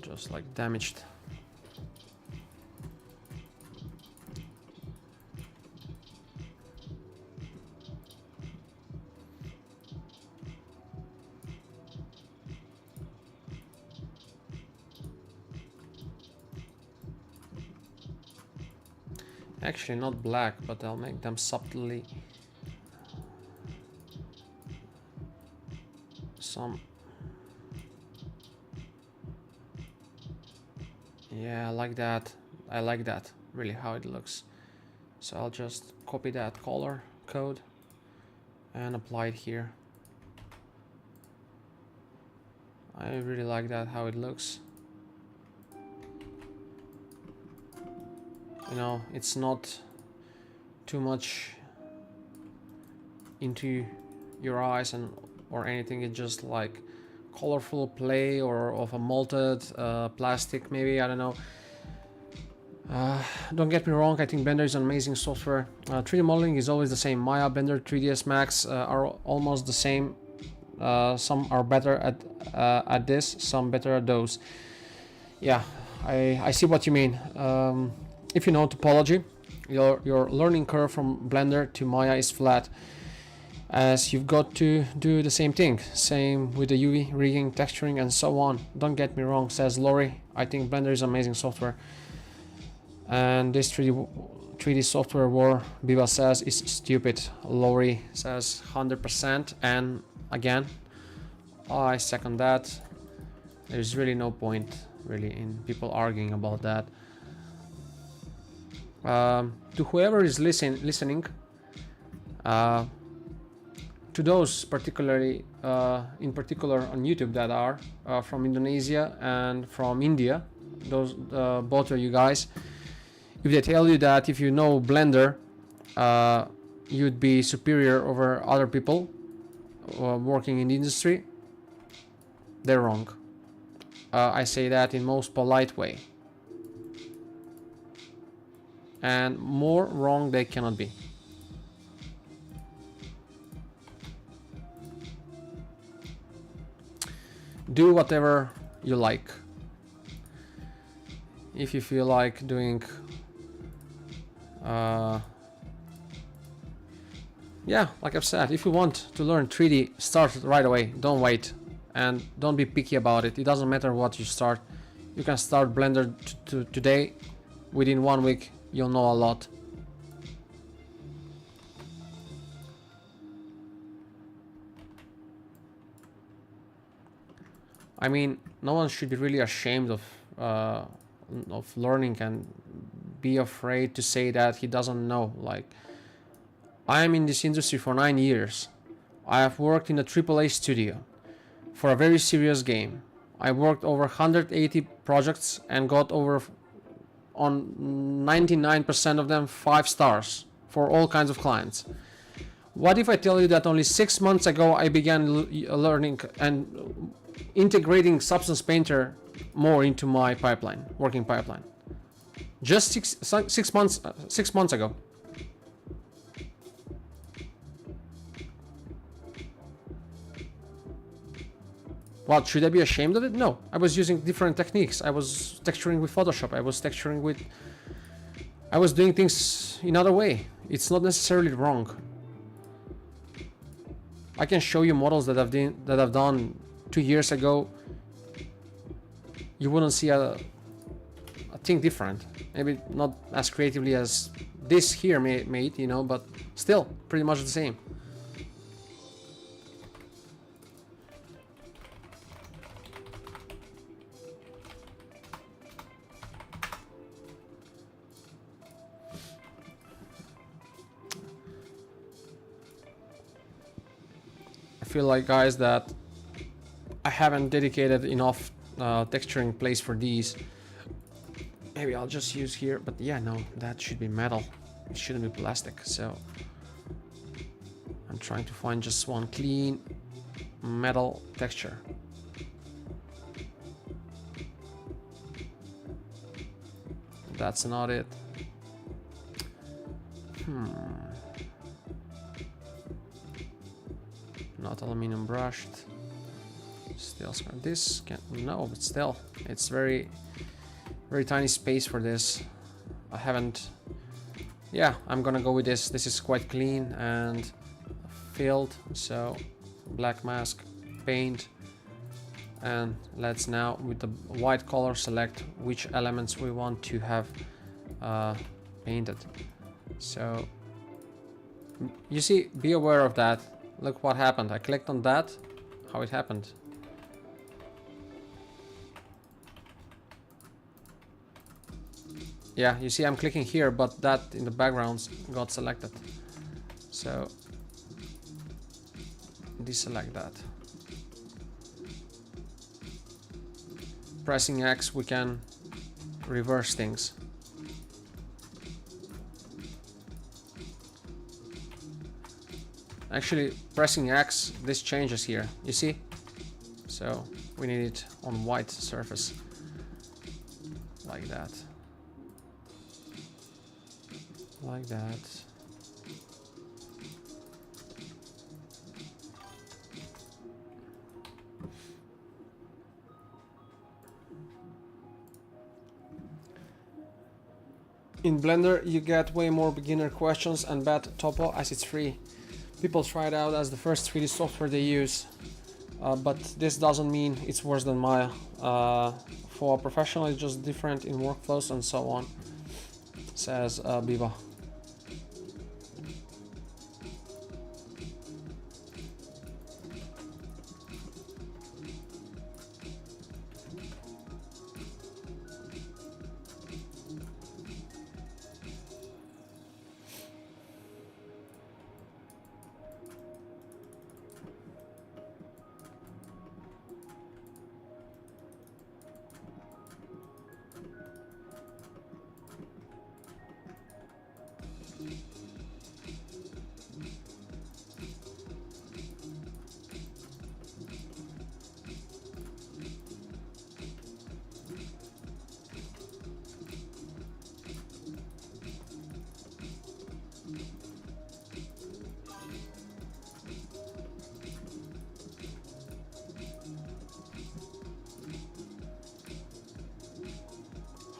just like damaged. Actually, not black, but I'll make them subtly some. Yeah, I like that. I like that, really, how it looks. So I'll just copy that color code and apply it here. I really like that, how it looks. You know, it's not too much into your eyes and or anything. It's just like colorful play or of a molded plastic, maybe, I don't know. Don't get me wrong, I think Blender is an amazing software. 3D modeling is always the same. Maya, Blender, 3ds Max are almost the same. Some are better at this, some better at those. Yeah, I see what you mean. If you know topology, your learning curve from Blender to Maya is flat, as you've got to do the same thing. Same with the UV, rigging, texturing, and so on. Don't get me wrong, says Lori. I think Blender is amazing software. And this 3D software war, Biba says, is stupid. Lori says 100%. And again, I second that. There's really no point, really, in people arguing about that. To whoever is listening, to those particularly, in particular on YouTube that are from Indonesia and from India, those both of you guys, if they tell you that if you know Blender, you'd be superior over other people working in the industry, they're wrong. I say that in most polite way. And more wrong they cannot be. Do whatever you like. If you feel like doing yeah, like I've said, if you want to learn 3D, start right away. Don't wait, and don't be picky about it. It doesn't matter what you start. You can start Blender today. Within 1 week you'll know a lot. I mean, no one should be really ashamed of learning and be afraid to say that he doesn't know. Like, I am in this industry for 9 years. I have worked in a AAA studio for a very serious game. I worked over 180 projects and got over on 99% of them 5 stars for all kinds of clients. What if I tell you that only 6 months ago I began learning and integrating Substance Painter more into my pipeline, working pipeline? Just six months ago. What, should I be ashamed of it? No, I was using different techniques. I was texturing with Photoshop. I was texturing with... I was doing things in another way. It's not necessarily wrong. I can show you models that I've done 2 years ago. You wouldn't see a thing different. Maybe not as creatively as this here made, you know, but still pretty much the same. I feel like, guys, that I haven't dedicated enough texturing place for these. Maybe I'll just use here, but yeah, no, that should be metal. It shouldn't be plastic, so I'm trying to find just one clean metal texture. That's not it. Not aluminum brushed. Still, this can no, but still, it's very tiny space for this. I haven't. Yeah, I'm gonna go with this. This is quite clean and filled. So black mask, paint, and let's now with the white color select which elements we want to have painted. So you see, be aware of that. Look what happened. I clicked on that. How it happened. Yeah, you see I'm clicking here, but that in the background got selected. So deselect that. Pressing X, we can reverse things. Actually, pressing X, this changes here, you see? So we need it on white surface, like that. Like that. In Blender, you get way more beginner questions and bad topo as it's free. People try it out as the first 3D software they use, but this doesn't mean it's worse than Maya. For a professional, it's just different in workflows and so on, says Biba.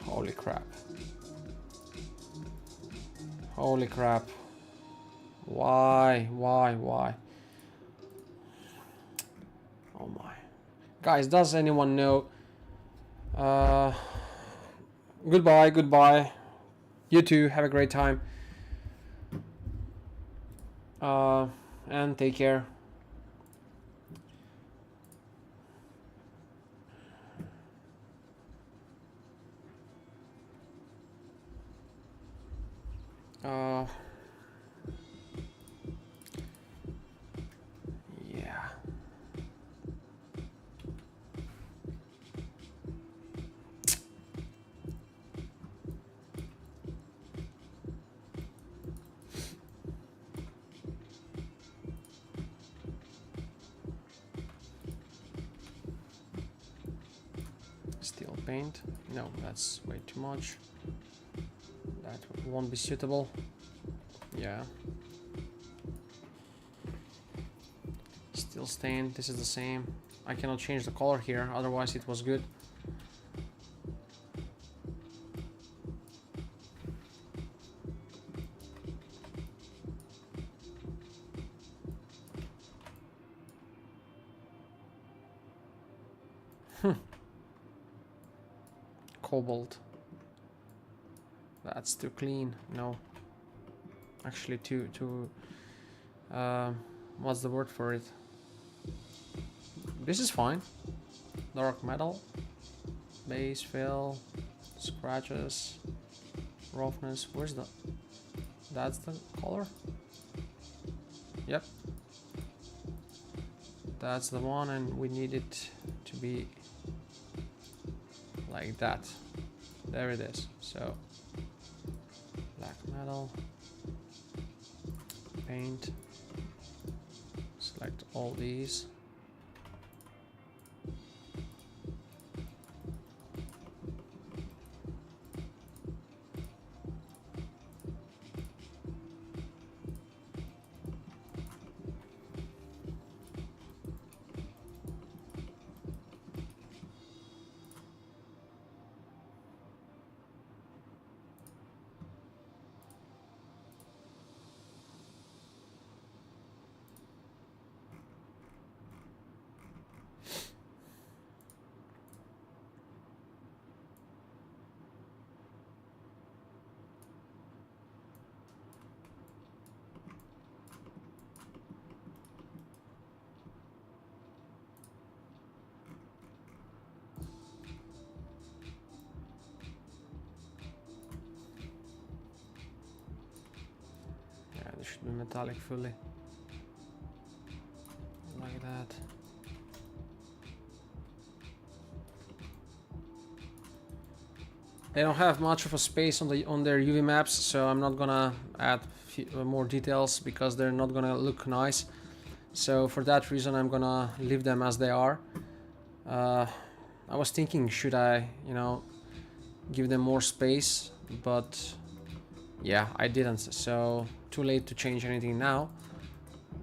Holy crap. Holy crap. Why? Oh my. Guys, does anyone know? Goodbye. You too, have a great time. And take care. Yeah. Steel paint. No, that's way too much. it won't be suitable. Yeah. Still stained. This is the same. I cannot change the color here, otherwise it was good. Cobalt. That's too clean. No. Actually, too. What's the word for it? This is fine. Dark metal. Base fill. Scratches. Roughness. Where's the? That's the color. Yep. That's the one, and we need it to be like that. There it is. So black metal, paint, select all these. Should be metallic fully, like that. They don't have much of a space on their UV maps, so I'm not gonna add more details because they're not gonna look nice. So for that reason, I'm gonna leave them as they are. I was thinking, should I, give them more space, but yeah, I didn't. So too late to change anything now.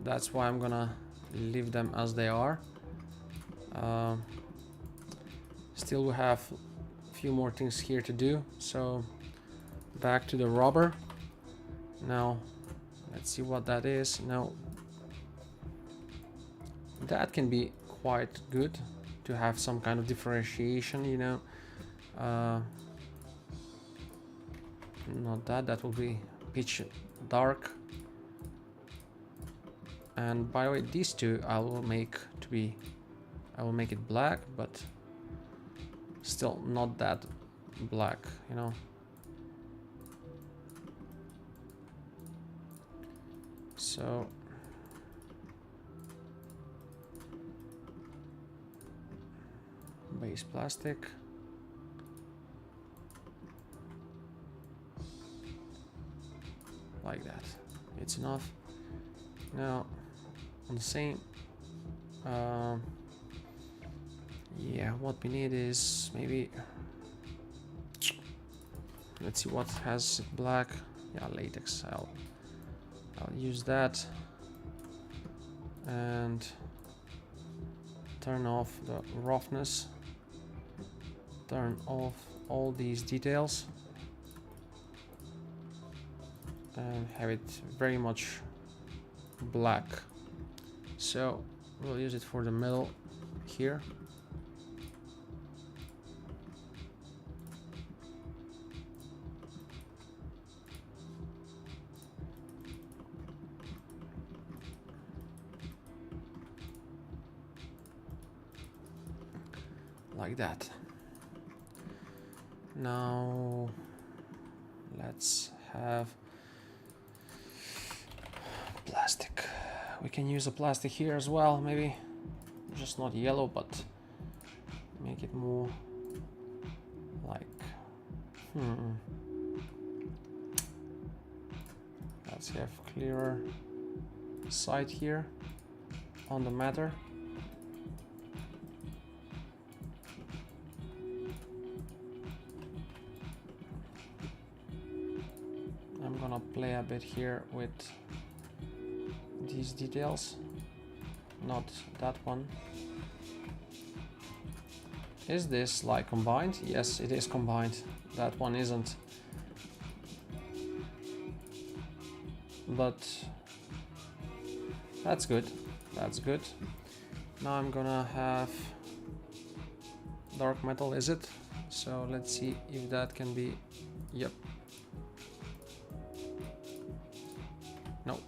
That's why I'm gonna leave them as they are. Still, we have a few more things here to do. So back to the rubber. Now let's see what that is. Now that can be quite good to have some kind of differentiation, not that will be pitch dark. And by the way, these two I will make it black, but still not that black, So base plastic. Like that. It's enough. Now on the same yeah, what we need is maybe, let's see what has black. Yeah, latex. I'll use that and turn off the roughness, turn off all these details and have it very much black. So we'll use it for the middle here. Like that. Now let's have plastic. We can use a plastic here as well, maybe just not yellow, but make it more like let's have clearer sight here on the matter. play a bit here with these details. Not that one. Is this like combined? Yes, it is combined. That one isn't. But that's good. That's good. Now I'm gonna have dark metal, is it? So let's see if that can be. Yep. No.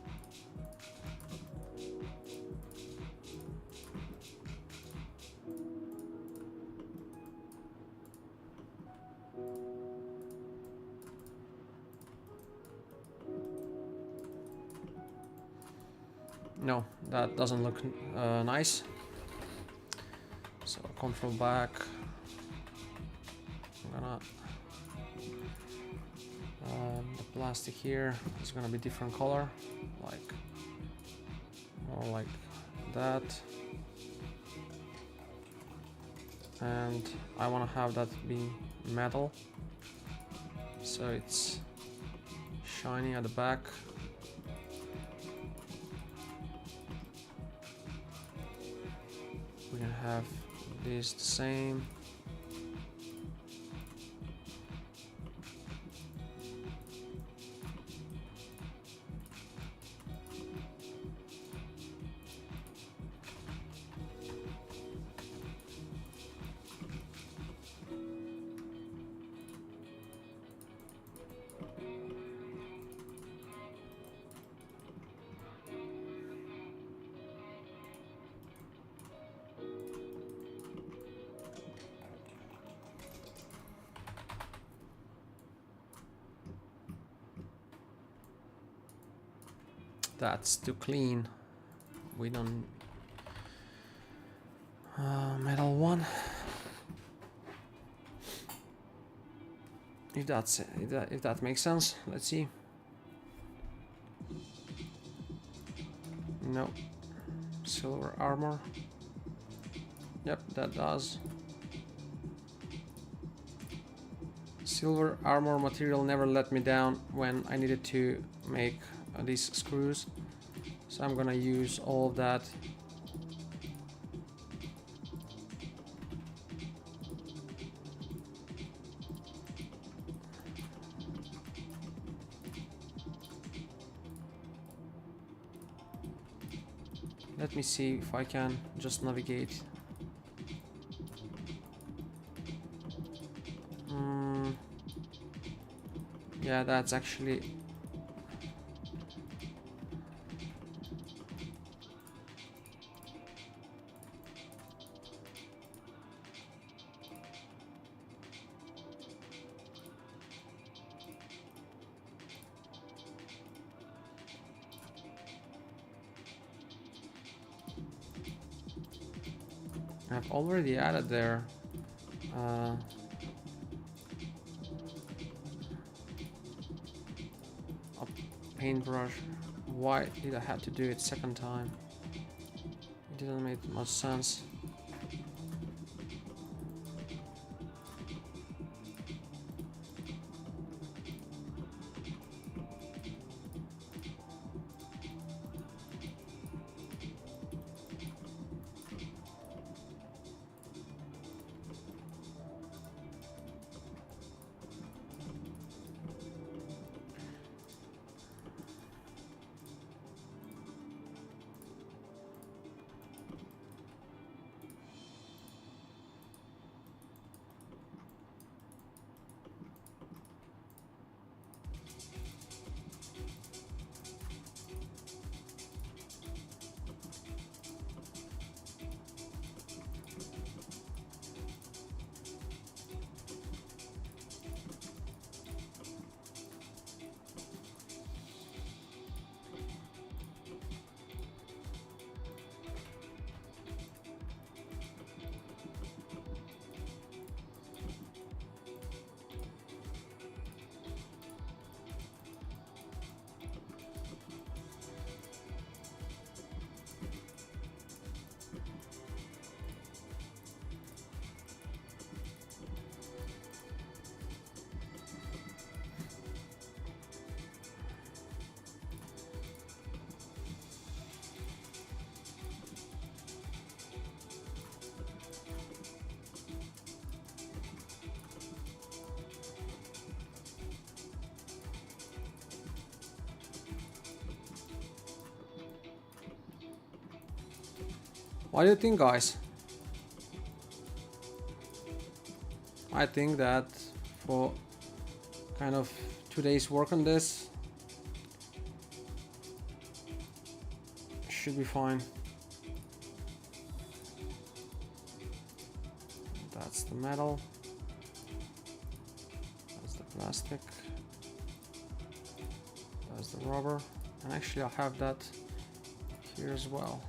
No, that doesn't look nice. So control back. I'm gonna the plastic here is gonna be different color, like more like that. And I want to have that be metal, so it's shiny at the back. We can have this the same. That's too clean. We don't metal one. If that makes sense. Let's see. No. Silver armor. Yep, that does. Silver armor material never let me down when I needed to make these screws, so I'm gonna use all of that. Let me see if I can just navigate. Yeah, that's actually I've already added there. A paintbrush. Why did I have to do it second time? It didn't make much sense. What do you think, guys? I think that for kind of today's work on this should be fine. That's the metal. That's the plastic. That's the rubber. And actually I'll have that here as well.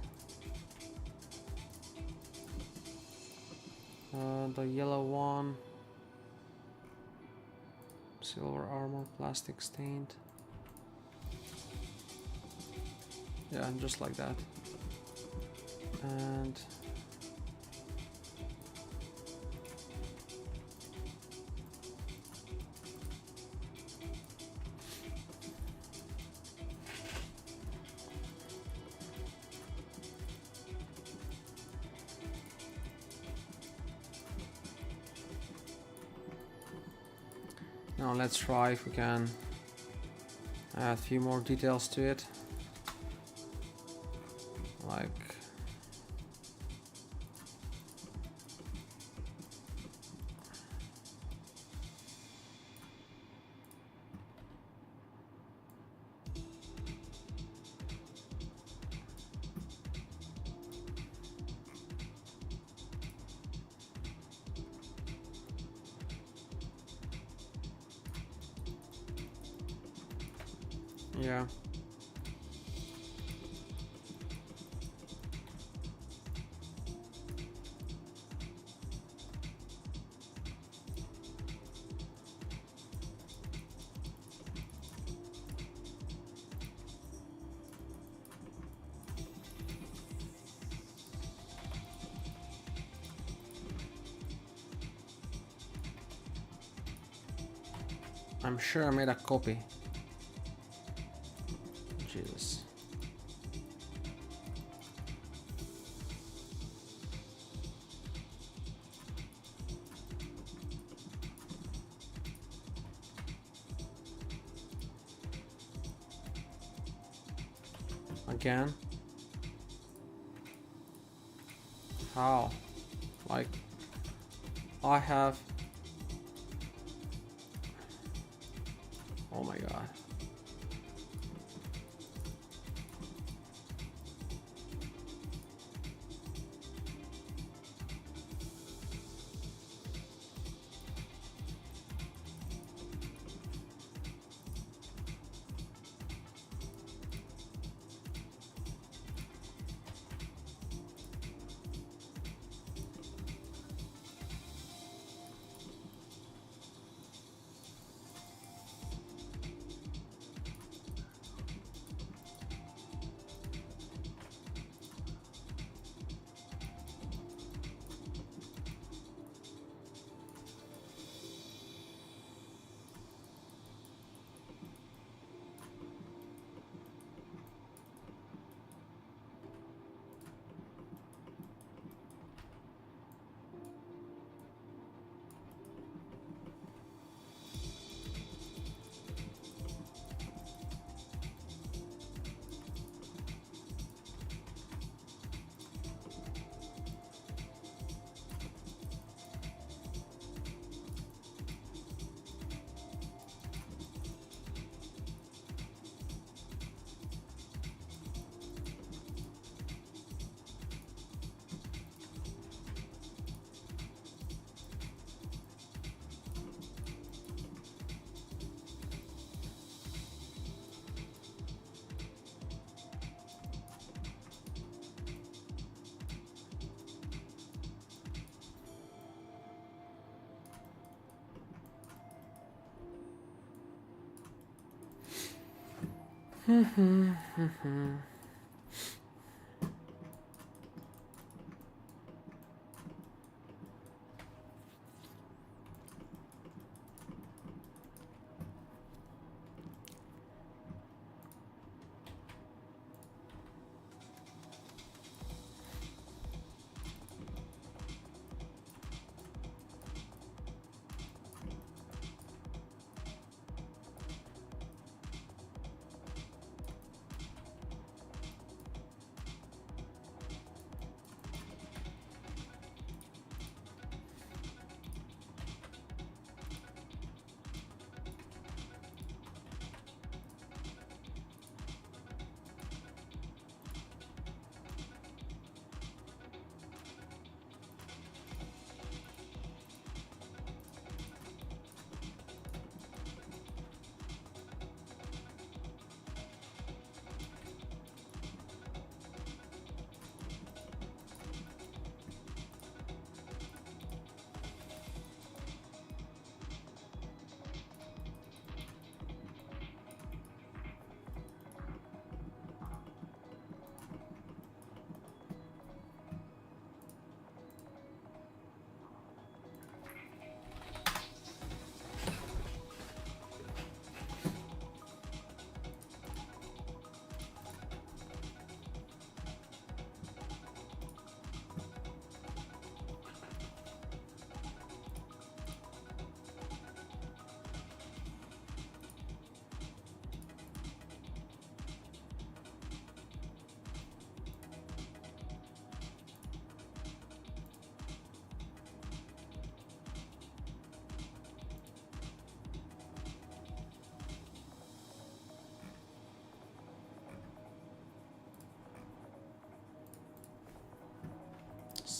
The yellow one. Silver armor, plastic stained. Yeah, just like that. And now let's try if we can add a few more details to it. Like yeah. I'm sure I made a copy. Jesus. Again? How? Like, I have... Oh my god.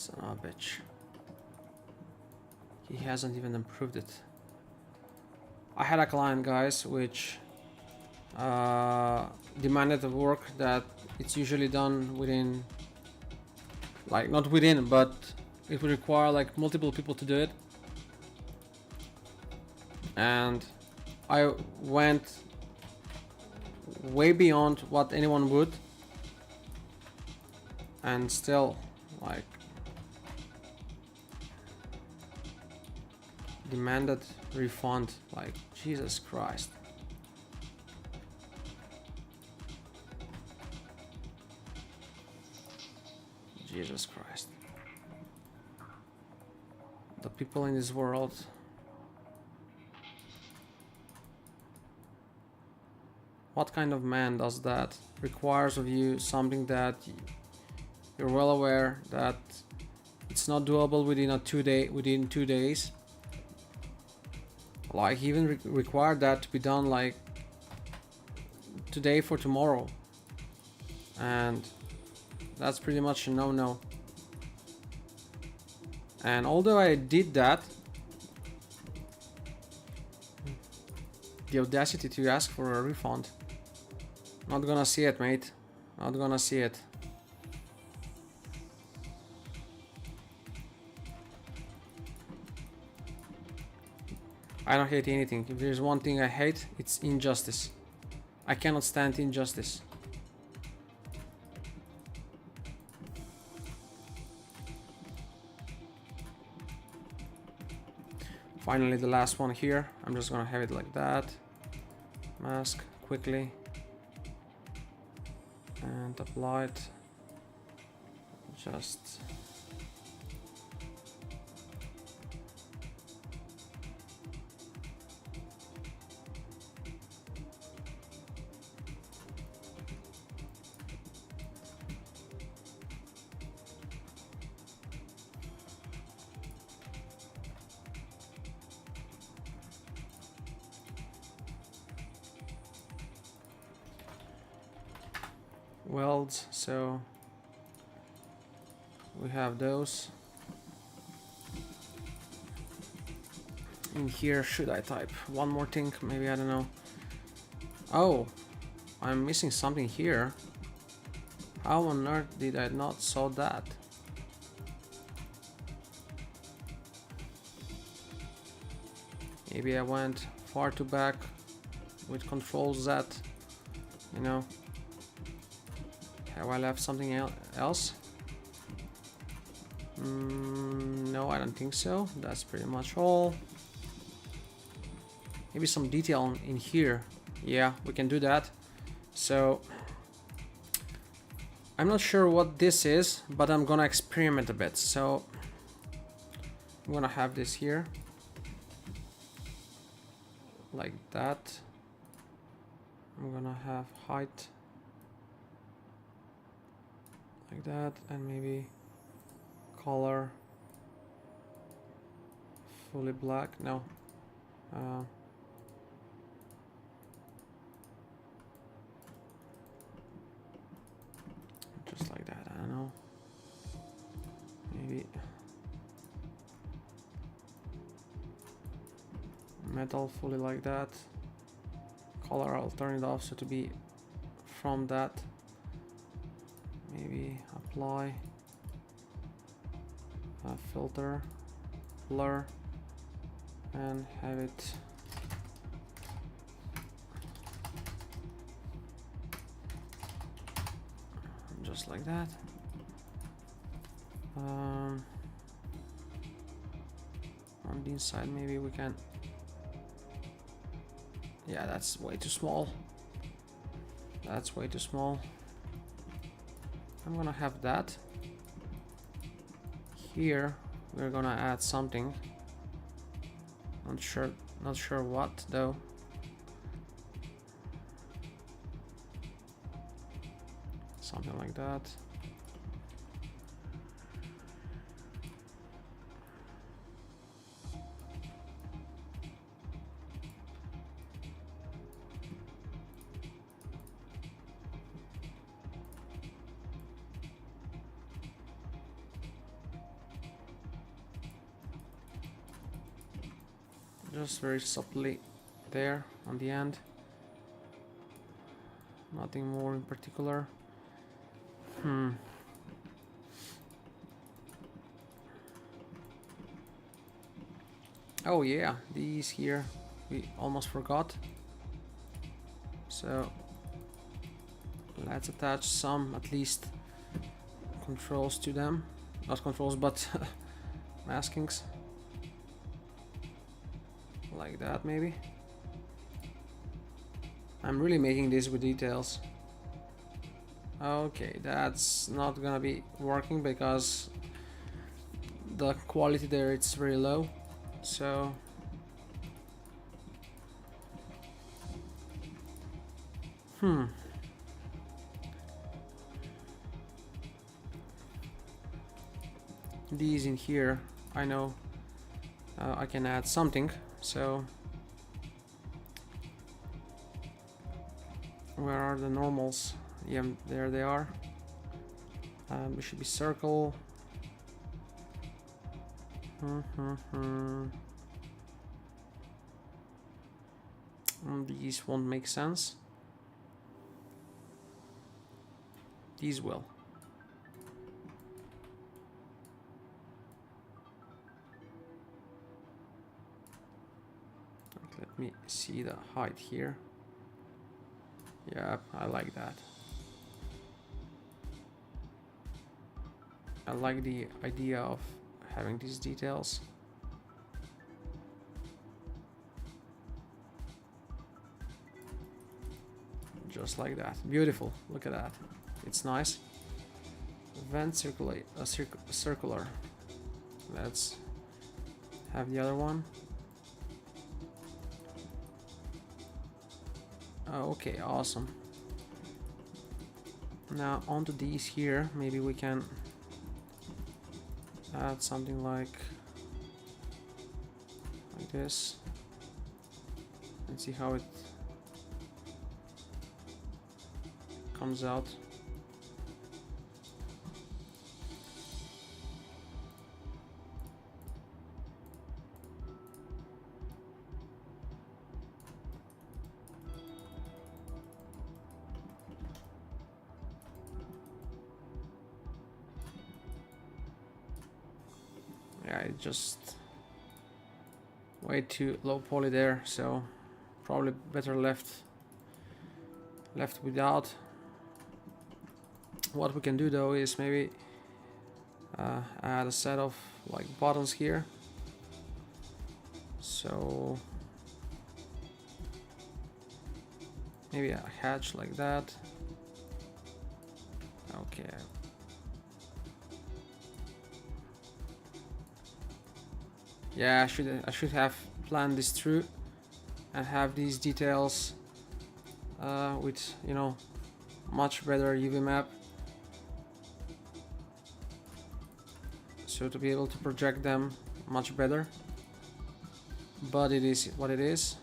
Son of a bitch. He hasn't even improved it. I had a client, guys, which demanded the work that it's usually done within, like, not within, but it would require like multiple people to do it. And I went way beyond what anyone would, and still, like, demanded refund. Like, Jesus Christ. Jesus Christ. The people in this world. What kind of man does that? Requires of you something that you're well aware that it's not doable within within 2 days. Like, he even required that to be done like today for tomorrow, and that's pretty much a no-no. And although I did that, the audacity to ask for a refund. Not gonna see it, mate. Not gonna see it. I don't hate anything. If there's one thing I hate, it's injustice. I cannot stand injustice. Finally, the last one here. I'm just gonna have it like that. Mask quickly. And apply it. Just... welds, so we have those. In here, should I type one more thing? Maybe, I don't know. Oh, I'm missing something here. How on earth did I not saw that? Maybe I went far too back with Control Z, you know. Have I left something else? No, I don't think so. That's pretty much all. Maybe some detail in here. Yeah, we can do that. So I'm not sure what this is, but I'm gonna experiment a bit. So I'm gonna have this here like that. I'm gonna have height like that, and maybe color fully black. No, just like that. I don't know, maybe metal fully like that. Color, I'll turn it off so to be from that. Maybe apply a filter, blur, and have it just like that. On the inside, maybe we can. Yeah, that's way too small. That's way too small. I'm gonna have that. Here we're gonna add something. Not sure what though. Something like that. just very subtly there on the end. Nothing more in particular. Oh yeah, these here we almost forgot. So let's attach some, at least, controls to them. Not controls, but maskings. Like that, maybe. I'm really making this with details. Okay, that's not gonna be working because the quality there, it's very low. So these in here, I know I can add something. So where are the normals? Yeah, there they are. It should be circle. These won't make sense. These will. Let me see the height here. Yeah, I like that. I like the idea of having these details. Just like that. Beautiful. Look at that. It's nice. Vent circular. Let's have the other one. Oh, okay, awesome. Now onto these here. Maybe we can add something like this and see how it comes out. Yeah, it just way too low poly there, so probably better left without. What we can do though is maybe add a set of like buttons here. So maybe a hatch like that. Okay. Yeah, I should have planned this through and have these details with, you know, much better UV map, so to be able to project them much better. But it is what it is.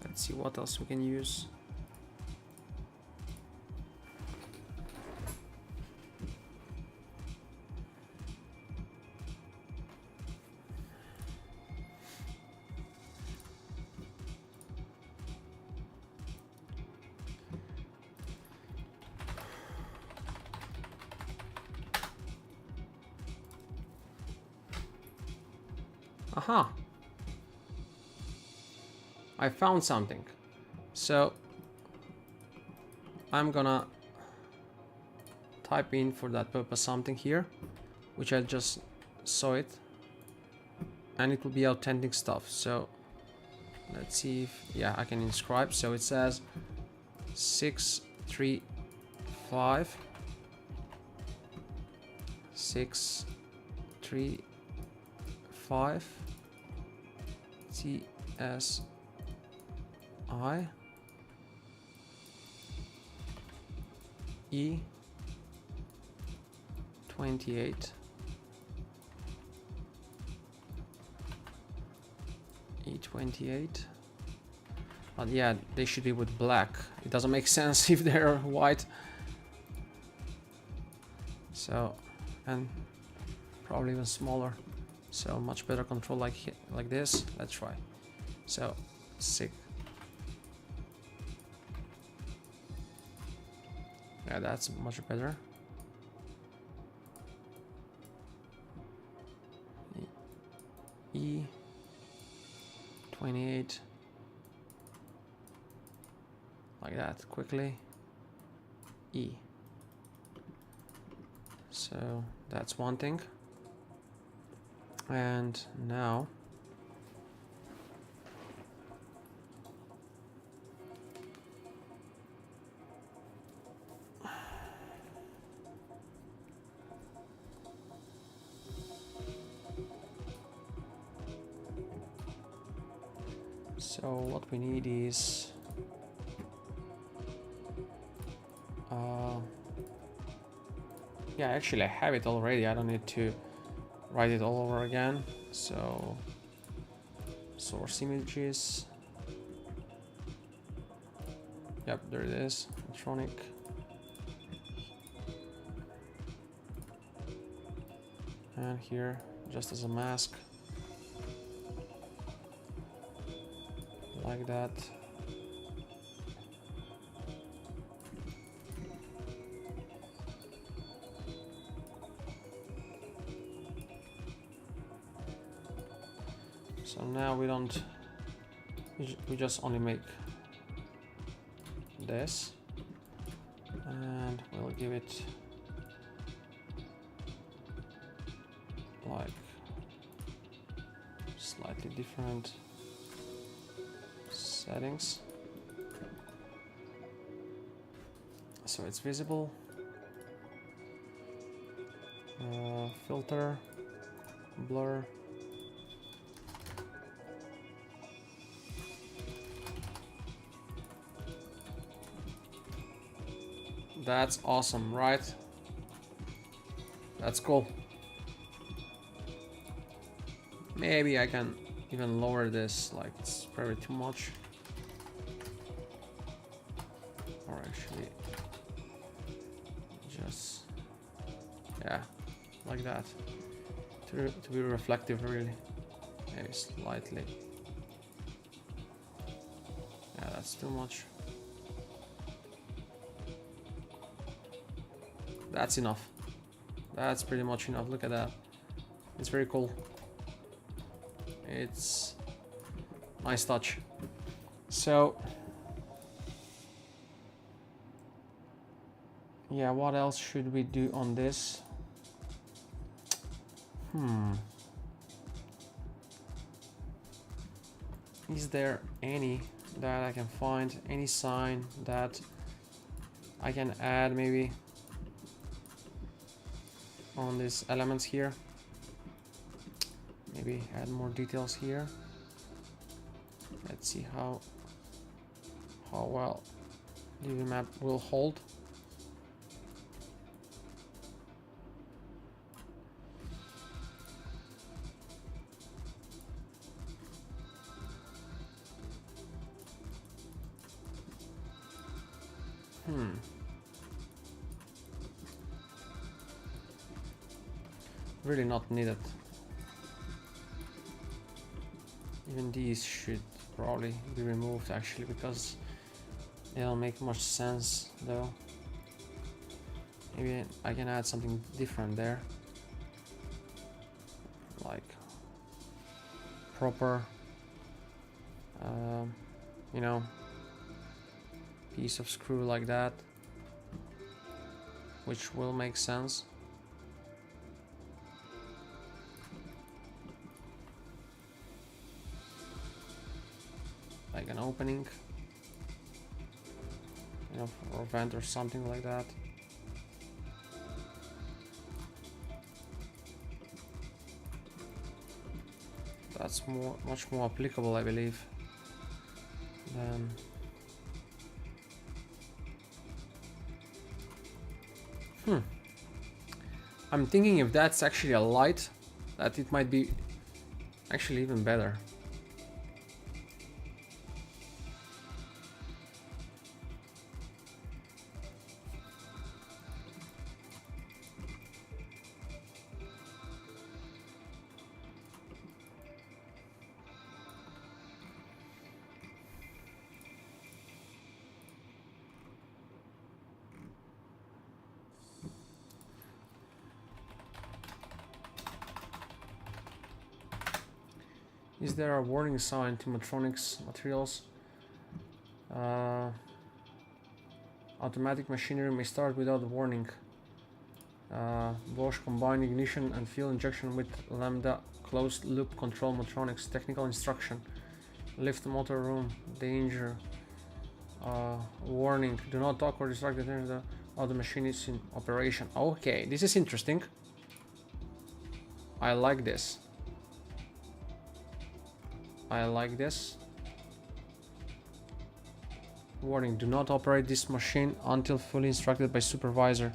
Let's see what else we can use. Aha! I found something. So I'm gonna type in for that purpose something here, which I just saw it, and it will be authentic stuff. So let's see if, yeah, I can inscribe. So it says 635 635 TSI E28 E28. But yeah, they should be with black. It doesn't make sense if they're white. So, and probably even smaller. So much better control like this. Let's try. So, sick. Yeah, that's much better. E28. Like that, quickly. E. So that's one thing. And now so what we need is yeah, actually I have it already. I don't need to write it all over again. So source images. Yep, there it is. Electronic. And here, just as a mask. Like that. So now we don't, we just only make this, and we'll give it like slightly different settings. So it's visible. Filter, blur. That's awesome, right? That's cool. Maybe I can even lower this, like it's probably too much. Or actually, just, yeah, like that. To be reflective, really. Maybe slightly. Yeah, that's too much. That's enough. That's pretty much enough. Look at that. It's very cool. It's nice touch. So yeah, what else should we do on this? Is there any that I can find? Any sign that I can add maybe on these elements here? Maybe add more details here. Let's see how well the map will hold. Really not needed. Even these should probably be removed actually, because they don't make much sense though. Maybe I can add something different there, like proper, you know, piece of screw like that, which will make sense. Like an opening, you know, or a vent or something like that. That's much more applicable, I believe, than I'm thinking if that's actually a light, that it might be actually even better. Is there a warning sign to Motronics materials? Automatic machinery may start without a warning. Bosch combined ignition and fuel injection with lambda closed loop control Motronics. Technical instruction. Lift motor room. Danger. Warning. Do not talk or distract the attention of the machine is in operation. Okay, this is interesting. I like this. I like this. Warning, do not operate this machine until fully instructed by supervisor.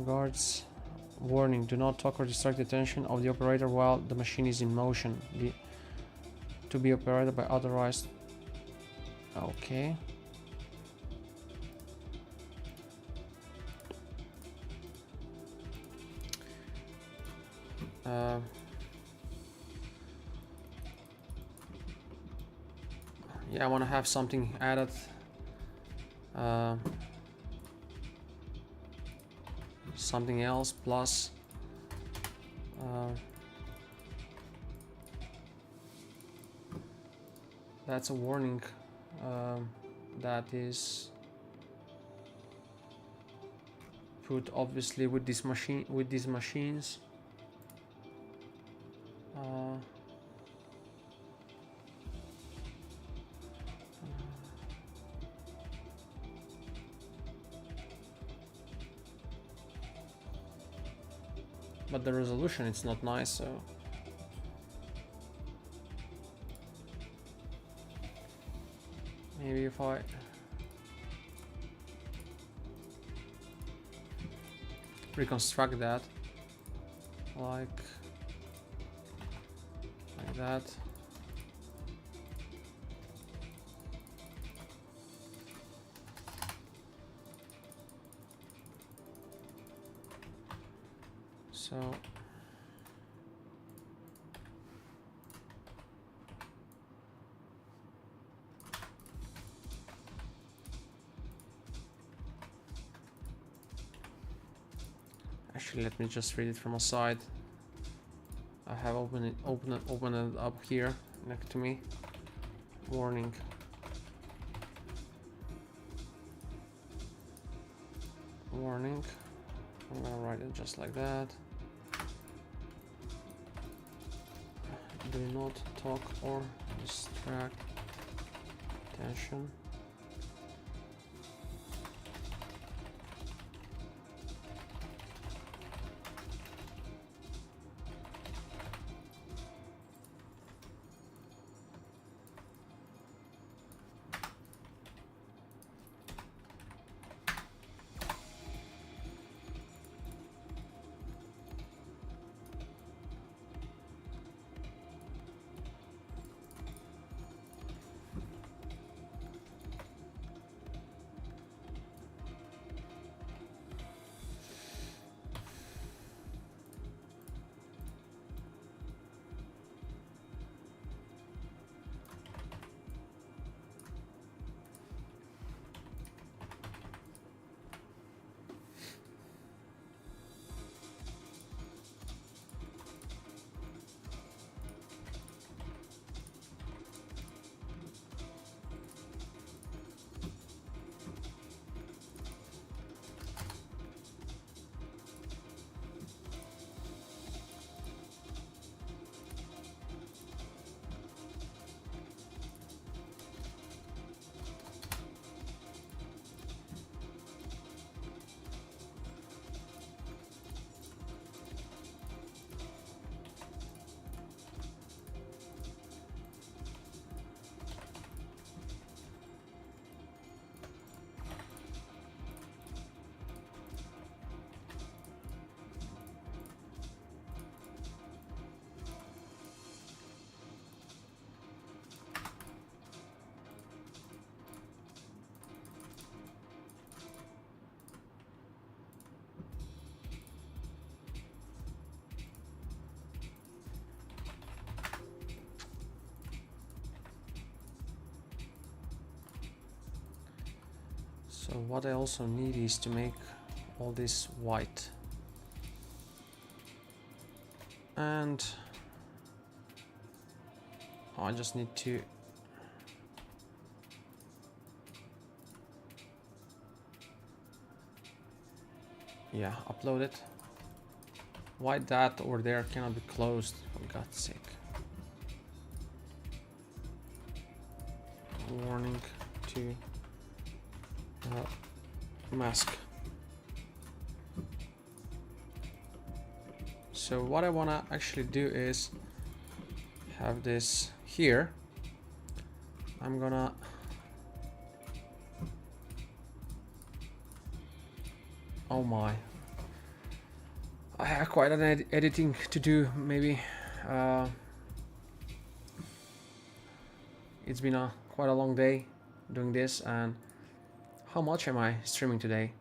Guards. Warning, do not talk or distract the attention of the operator while the machine is in motion. To be operated by authorized. Okay. Yeah, I want to have something added. Something else plus that's a warning that is put obviously with this machine, with these machines. But the resolution, it's not nice, so maybe if I reconstruct that like that. So actually, let me just read it from a side. I have opened it up here next to me. Warning. Warning. I'm gonna write it just like that. Do not talk or distract attention. So what I also need is to make all this white. And I just need to upload it. Why that over there cannot be closed, for God's sake. Warning to mask. So what I wanna actually do is have this here. I'm gonna oh my, I have quite an editing to do. Maybe it's been quite a long day doing this. And how much am I streaming today?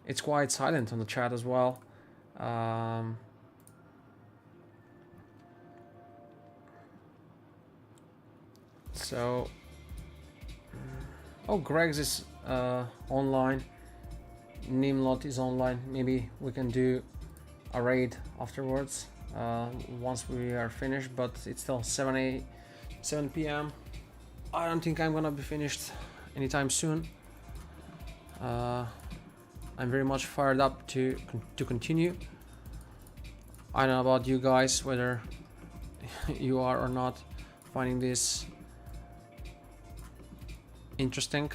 It's quite silent on the chat as well. So oh, Greg's is online. Nimlot is online. Maybe we can do a raid afterwards once we are finished, but it's still 7 p.m. I don't think I'm gonna be finished anytime soon. I'm very much fired up to continue. I don't know about you guys, whether you are or not finding this interesting.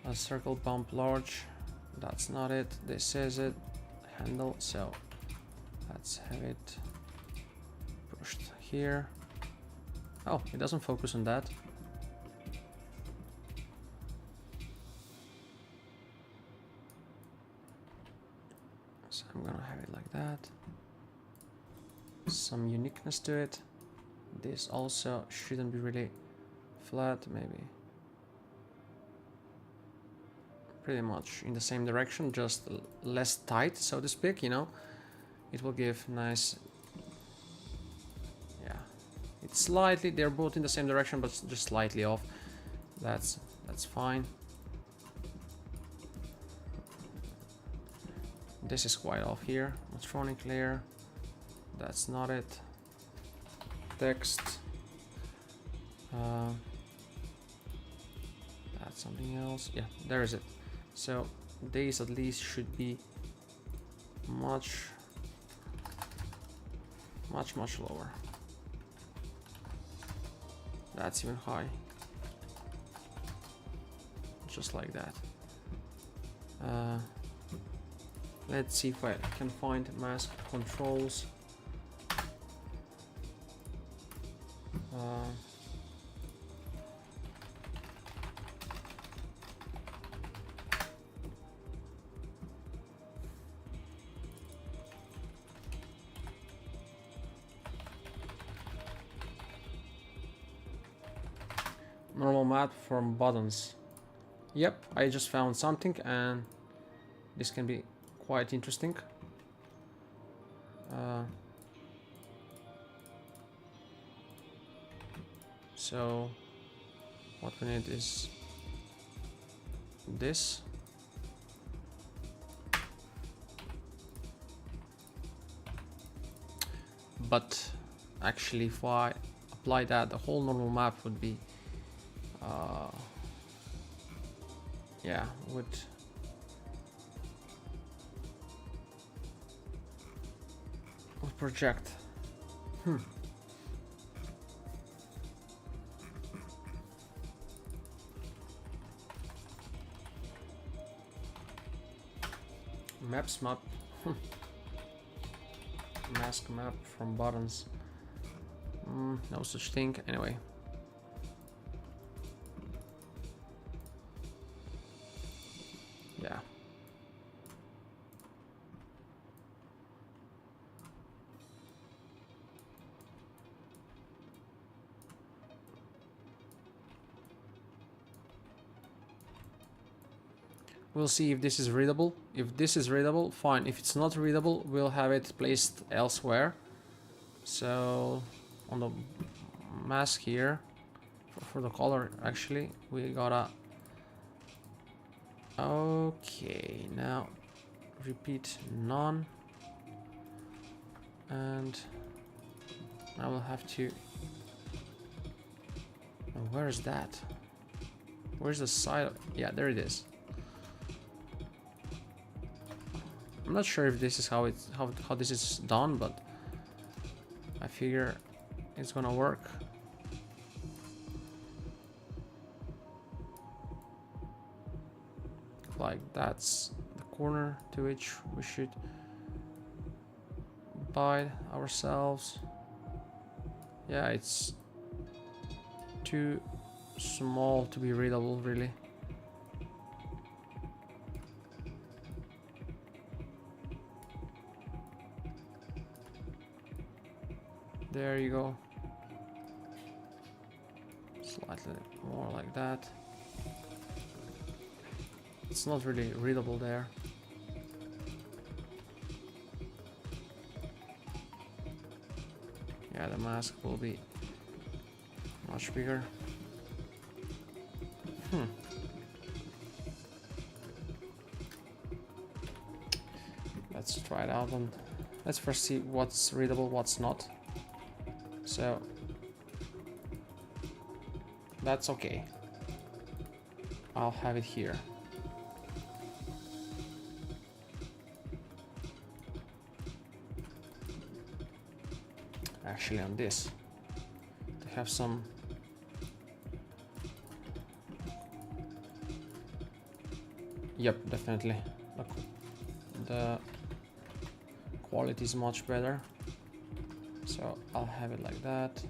A circle bump large, that's not it. This is it. Handle, so let's have it pushed here. Oh, it doesn't focus on that. So I'm gonna have it like that. Some uniqueness to it. This also shouldn't be really flat, maybe. Pretty much in the same direction, just less tight, so to speak, you know. It will give nice, yeah, it's slightly, they're both in the same direction but just slightly off. That's fine. This is quite off here. Electronic layer, that's not it. Text, that's something else. Yeah, there is it. So these at least should be much lower. That's even high. Just like that. Let's see if I can find mask controls. Normal map from buttons. Yep, I just found something, and this can be quite interesting. So what we need is this. But actually, if I apply that, the whole normal map would be yeah, would project. Maps map. Mask map from buttons. No such thing. Anyway. Yeah. We'll see if this is readable. If this is readable, fine. If it's not readable, we'll have it placed elsewhere. So on the mask here, for the color, actually, we gotta Okay, now repeat none, and I will have to. Oh, where is that? Where's the side? Yeah, there it is. I'm not sure if this is how it's how this is done, but I figure it's gonna work. Like that's the corner to which we should bide ourselves. Yeah, it's too small to be readable, really. There you go. Slightly more like that. It's not really readable there. Yeah, the mask will be much bigger. Let's try it out and let's first see what's readable, what's not. So that's okay. I'll have it here. Actually, on this, to have some. Yep, definitely. The quality is much better. So I'll have it like that.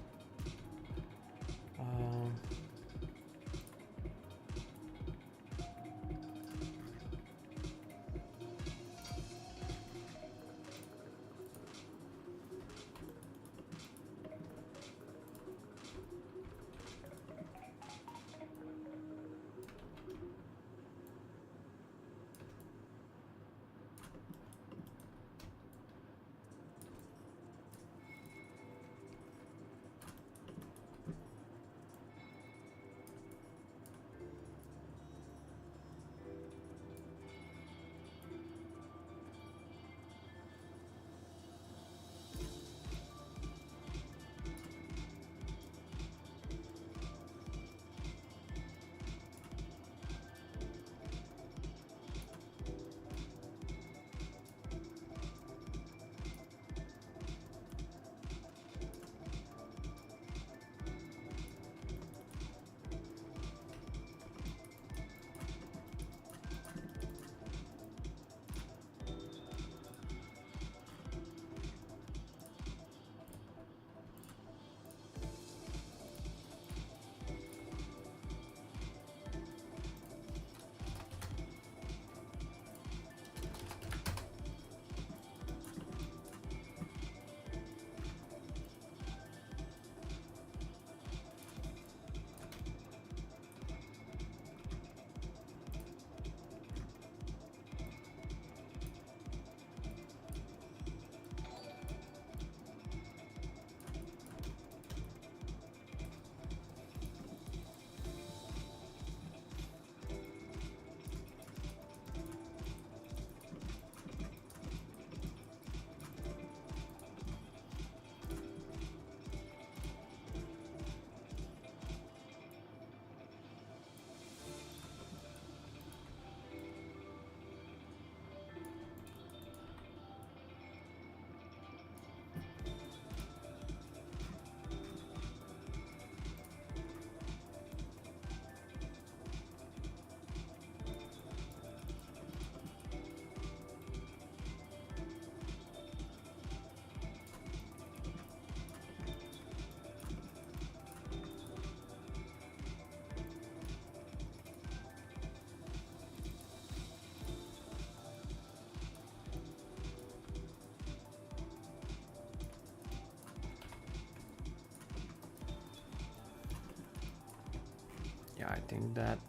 Yeah, I think that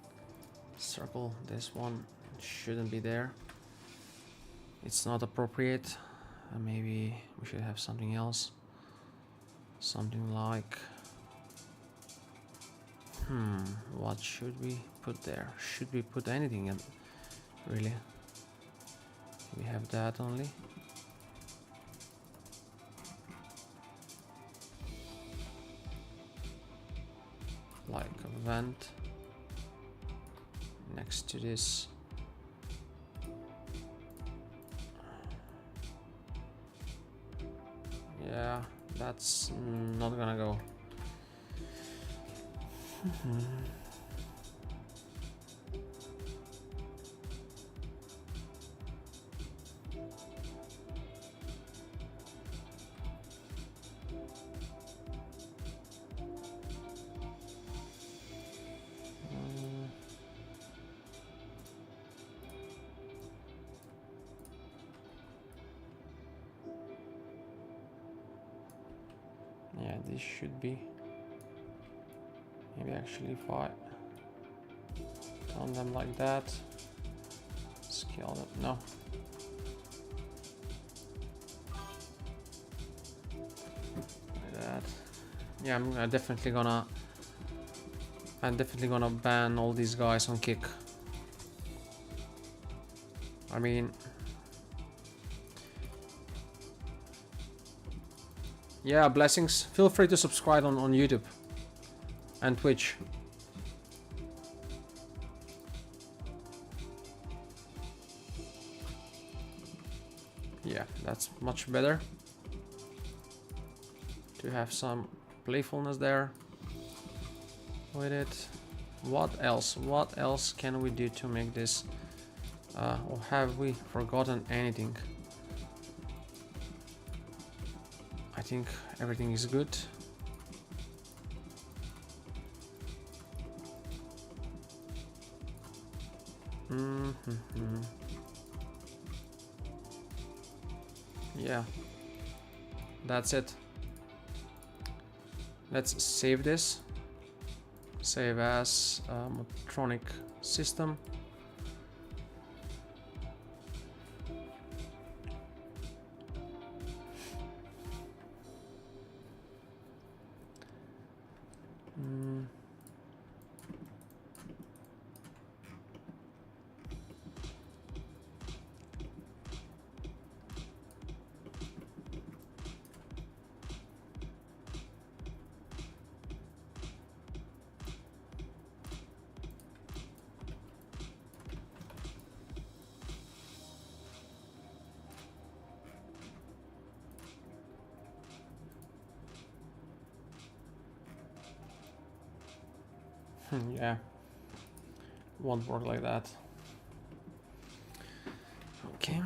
circle, this one, shouldn't be there. It's not appropriate. Maybe we should have something else. Something like... what should we put there? Should we put anything really. We have that only. Like a vent next to this. Yeah, that's not gonna go. Yeah, this should be. Maybe actually if I turn them like that, scale them. No. Like that. Yeah, I'm definitely gonna. I'm definitely gonna ban all these guys on kick. I mean. Yeah, blessings. Feel free to subscribe on YouTube and Twitch. Yeah, that's much better. To have some playfulness there with it. What else? What else can we do to make this? Or have we forgotten anything? I think everything is good. Yeah, that's it. Let's save this. Save as Motronic system. Yeah, won't work like that. Okay.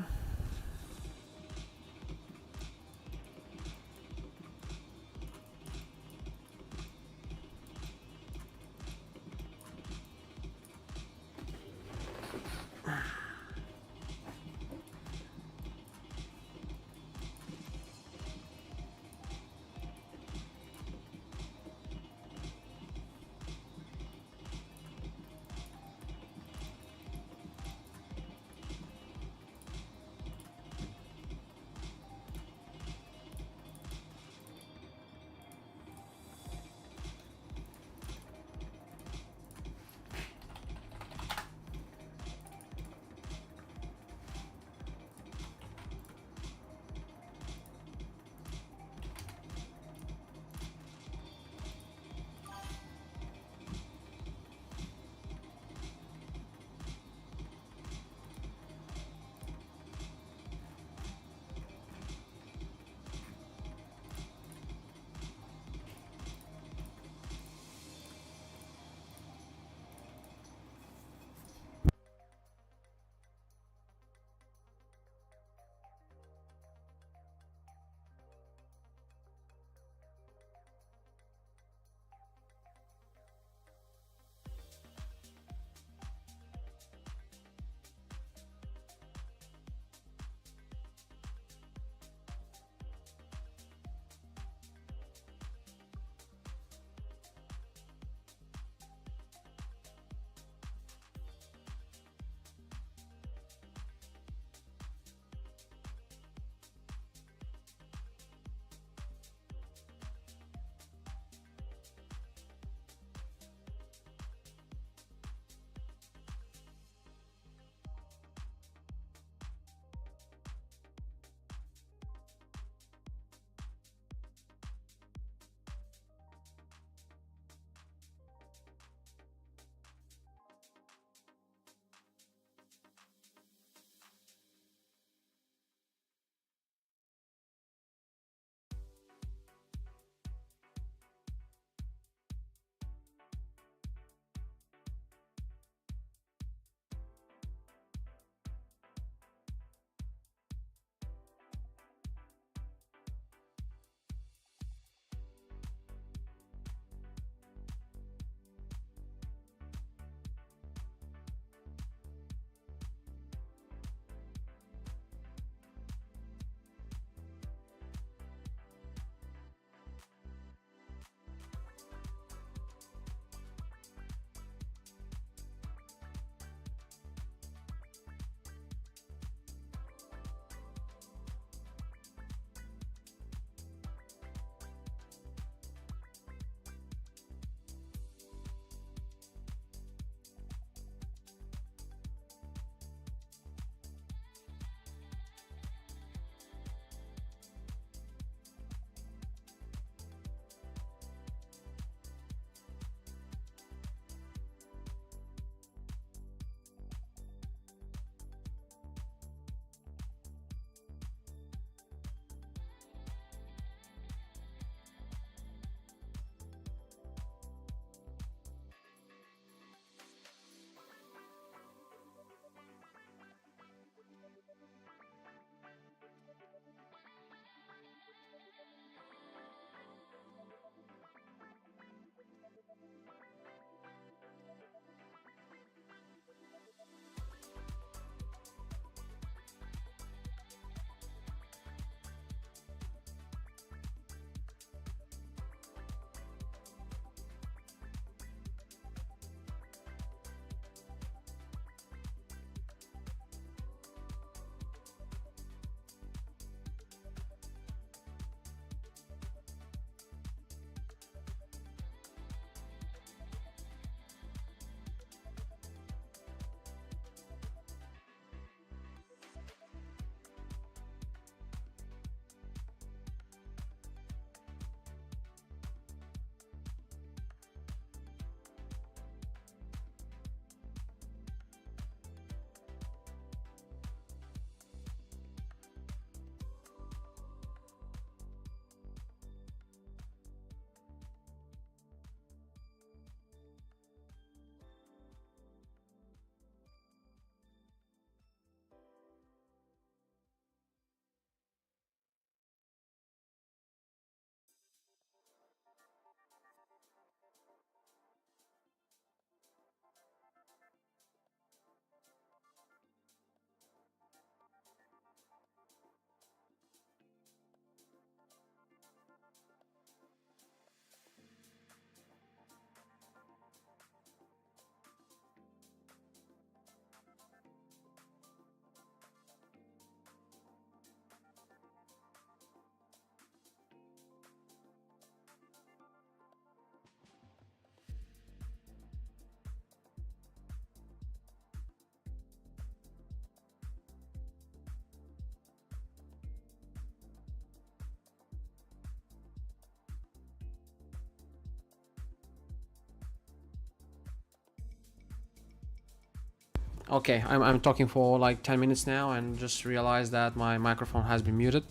Okay, I'm talking for like 10 minutes now and just realized that my microphone has been muted.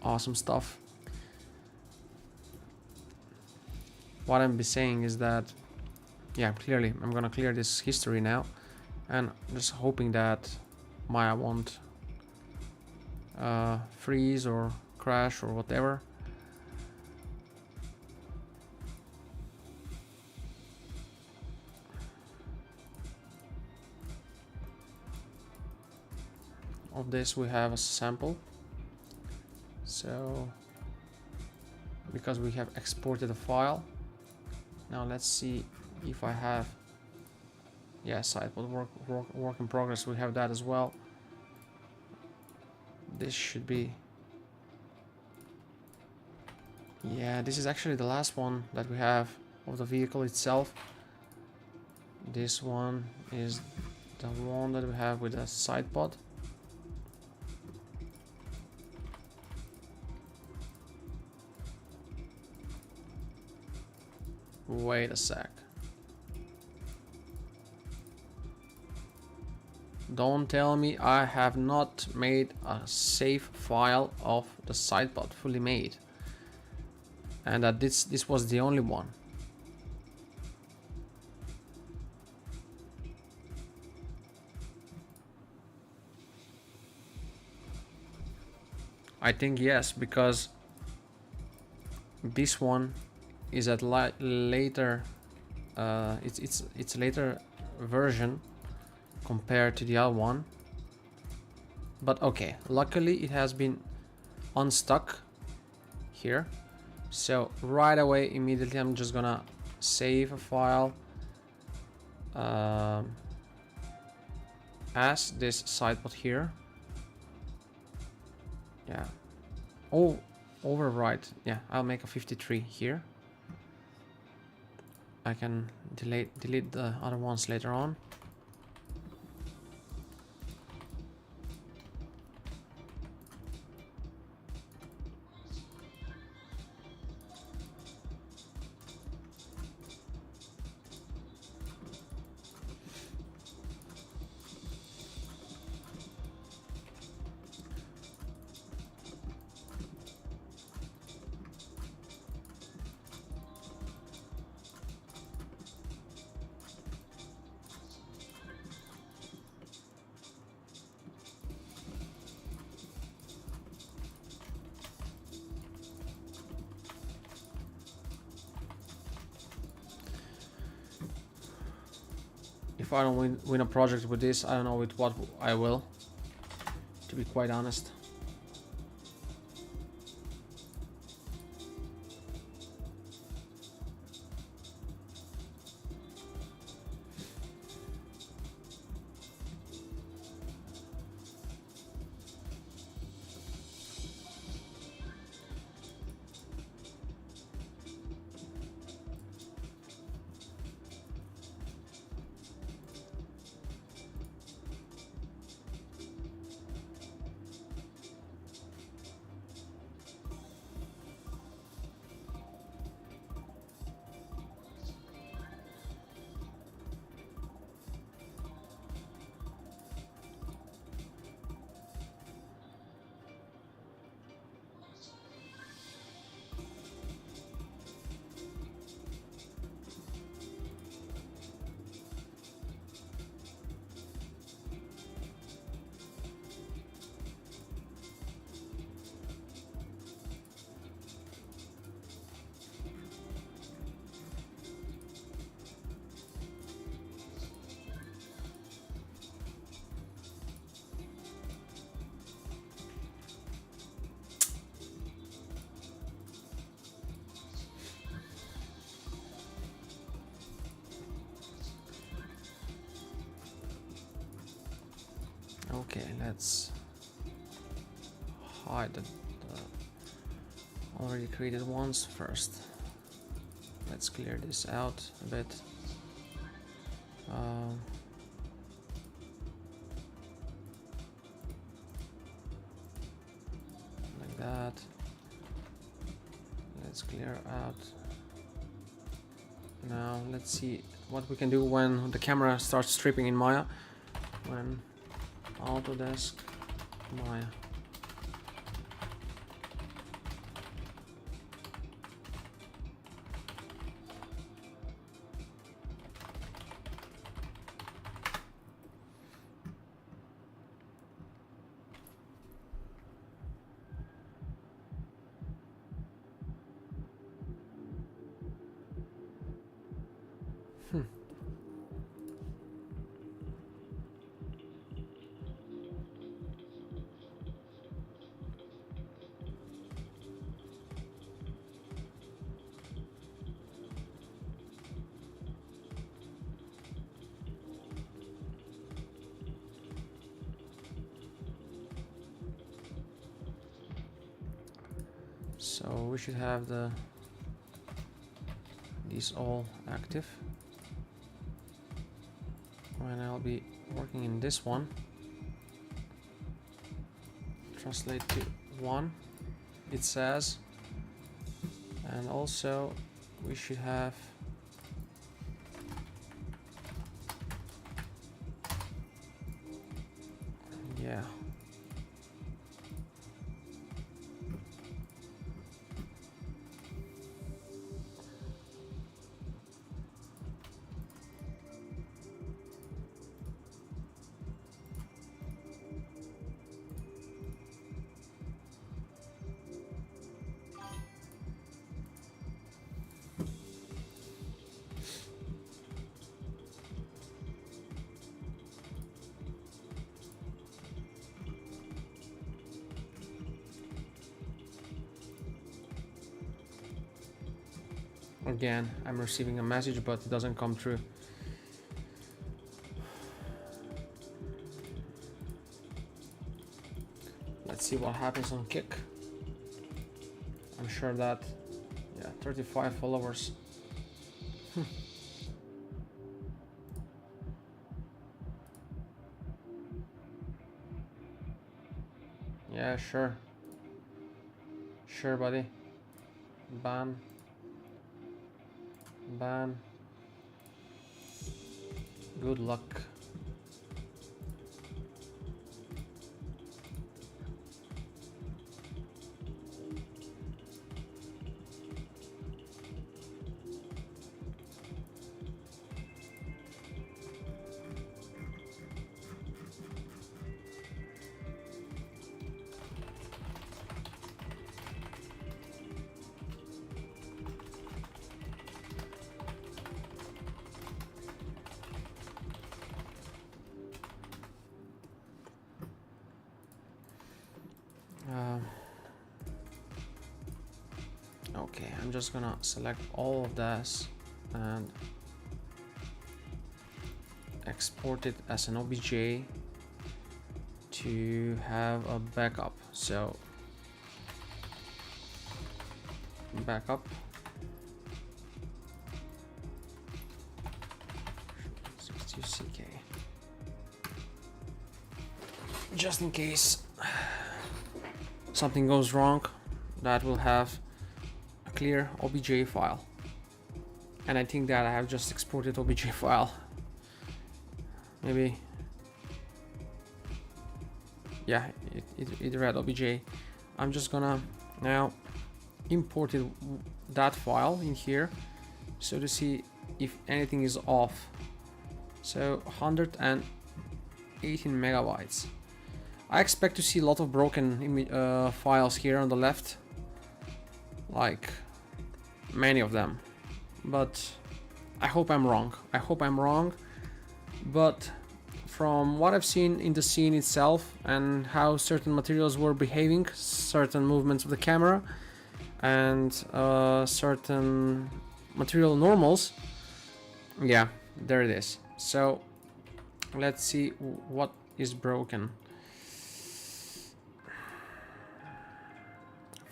Awesome stuff. What I'm be saying is that, yeah, clearly I'm gonna clear this history now, and just hoping that Maya won't freeze or crash or whatever. Of this we have a sample, so because we have exported a file, now let's see if I have, yeah, sideboard work in progress, we have that as well. This should be, yeah, this is actually the last one that we have of the vehicle itself. This one is the one that we have with a side pod. Wait a sec. Don't tell me I have not made a save file of the side pod fully made, and that this was the only one. I think yes, because this one is at later. It's later version compared to the other one. But okay, luckily it has been unstuck here. So right away, immediately, I'm just gonna save a file as this sidepod here. Yeah. Oh, overwrite. Yeah, I'll make a 53 here. I can delete the other ones later on. If I don't win a project with this, I don't know with what I will, to be quite honest. Okay, let's hide the already created ones first. Let's clear this out a bit. Like that. Let's clear out Now let's see what we can do when the camera starts stripping in Maya. When Autodesk Maya. So we should have these all active when I'll be working in this one. Translate to 1, it says, and also we should have yeah. Again, I'm receiving a message, but it doesn't come through. Let's see what happens on Kick. I'm sure that, yeah, 35 followers. Yeah, sure. Sure, buddy. Ban. Ban. Good luck. Okay, I'm just gonna select all of this and export it as an OBJ to have a backup. So backup 60CK, just in case something goes wrong, that will have a clear OBJ file. And I think that I have just exported OBJ file. Maybe, yeah, it read OBJ. I'm just gonna now import that file in here, so to see if anything is off. So 118 megabytes. I expect to see a lot of broken files here on the left, like many of them, but I hope I'm wrong. I hope I'm wrong, but from what I've seen in the scene itself and how certain materials were behaving, certain movements of the camera and certain material normals, yeah, there it is. So let's see what is broken.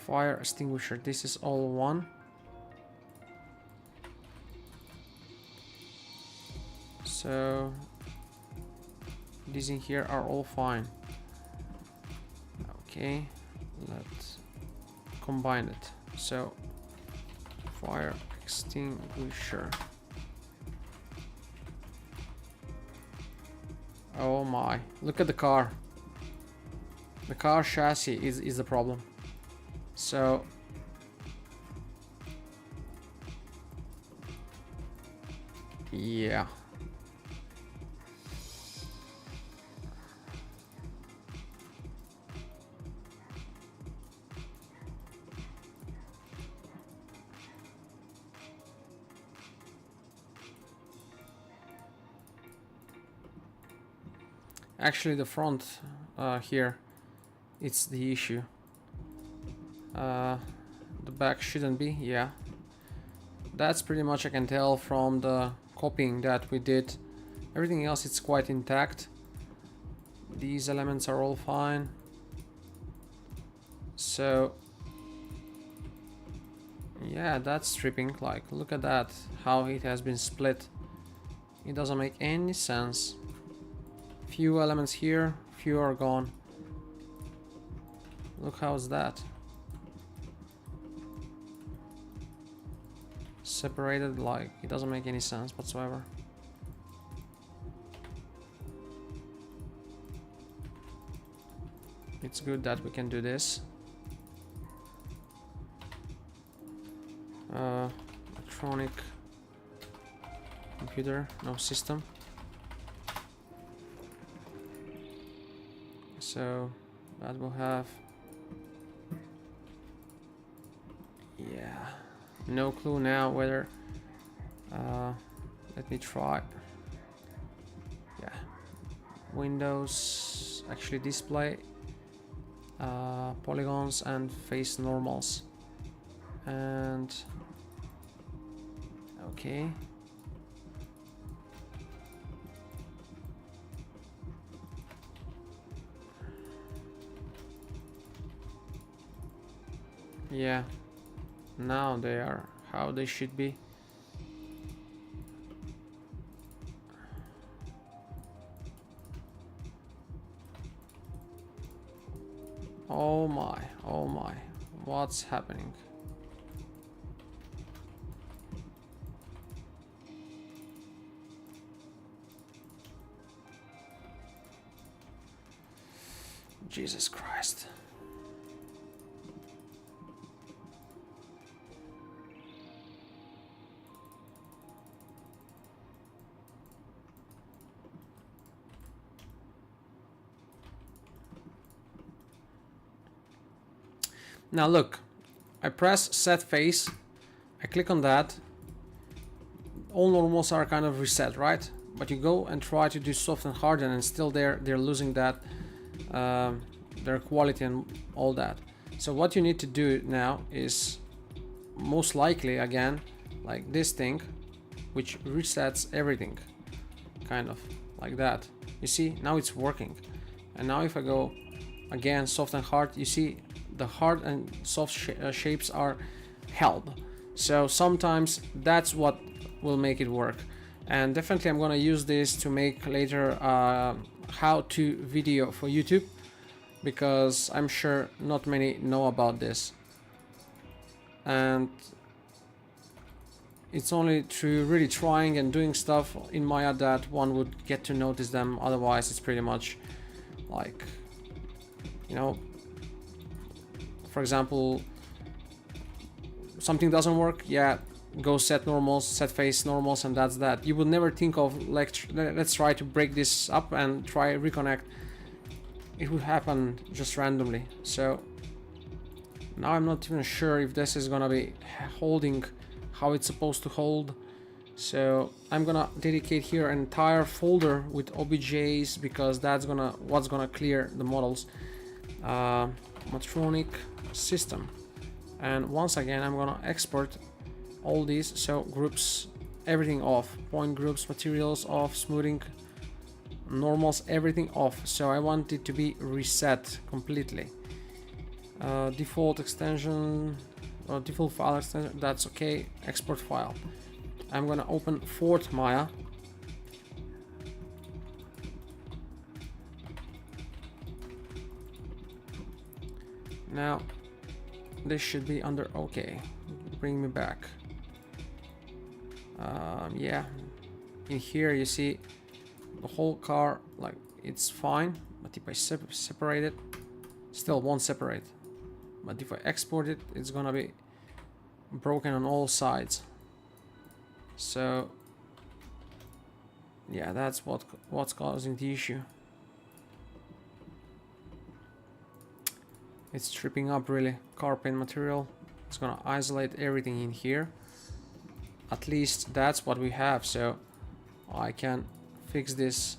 Fire extinguisher, this is all one. So these in here are all fine. Okay, let's combine it. So fire extinguisher Oh my, look at the car. The car chassis is the problem. So yeah. Actually, the front here, it's the issue. The back shouldn't be, yeah. That's pretty much I can tell from the copying that we did. Everything else it's quite intact. These elements are all fine. So yeah, that's stripping. Like, look at that, how it has been split. It doesn't make any sense. Few elements here, few are gone. Look, how's that? Separated, like, it doesn't make any sense whatsoever. It's good that we can do this. Electronic computer, no system. So that will have, yeah, no clue now whether, let me try. Yeah, Windows, actually display, polygons and face normals, and okay. Yeah, now they are how they should be. Oh my, what's happening? Jesus Christ. Now look, I press set face, I click on that, all normals are kind of reset, right? But you go and try to do soft and harden and still they're losing that, their quality and all that. So what you need to do now is most likely again, like this thing, which resets everything, kind of like that. You see, now it's working. And now if I go again, soft and hard, you see the hard and soft shapes are held. So sometimes that's what will make it work. And definitely I'm gonna use this to make later how-to video for YouTube, because I'm sure not many know about this. And it's only through really trying and doing stuff in Maya that one would get to notice them. Otherwise it's pretty much like, you know, for example, something doesn't work, yeah, go set normals, set face normals, and that's that. You would never think of like, let's try to break this up and try reconnect. It would happen just randomly. So now I'm not even sure if this is gonna be holding how it's supposed to hold. So I'm gonna dedicate here an entire folder with OBJs, because that's what's gonna clear the models. Matronic system, and once again I'm gonna export all these. So groups, everything off, point groups, materials off, smoothing, normals, everything off. So I want it to be reset completely. Default extension or default file extension, that's okay. Export file. I'm gonna open Fort Maya. Now this should be under OK. Bring me back. Yeah, in here you see the whole car, like it's fine, but if I separate it, still won't separate. But if I export it, it's gonna be broken on all sides. So yeah, that's what's causing the issue. It's tripping up really. Carpet material. It's gonna isolate everything in here. At least that's what we have, so I can fix this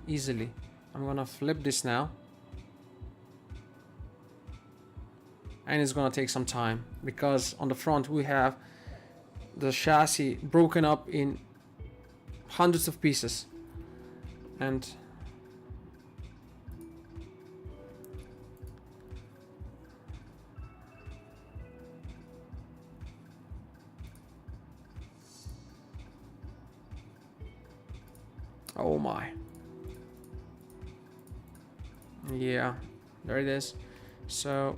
easily. I'm gonna flip this now. And it's gonna take some time because on the front we have the chassis broken up in hundreds of pieces. And oh my. Yeah, there it is. So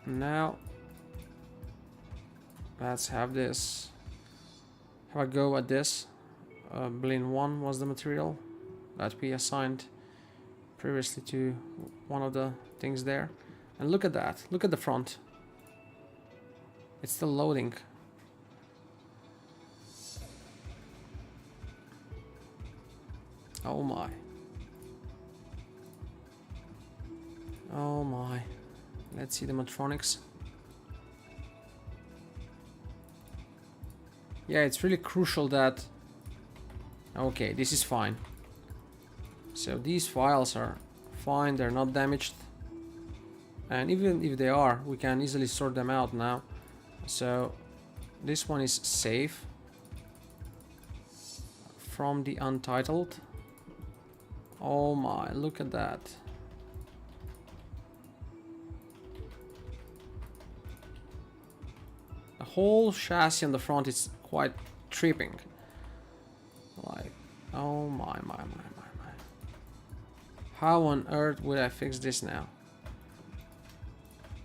now let's have this. Have a go at this. Blin 1 was the material that we assigned previously to one of the things there. And look at that. Look at the front. It's still loading. Oh my. Oh my. Let's see the Matronics. Yeah, it's really crucial that... Okay, this is fine. So these files are fine, they're not damaged. And even if they are, we can easily sort them out now. So this one is safe from the Untitled. Oh my, look at that. The whole chassis on the front is quite tripping. Like, oh my. How on earth would I fix this now?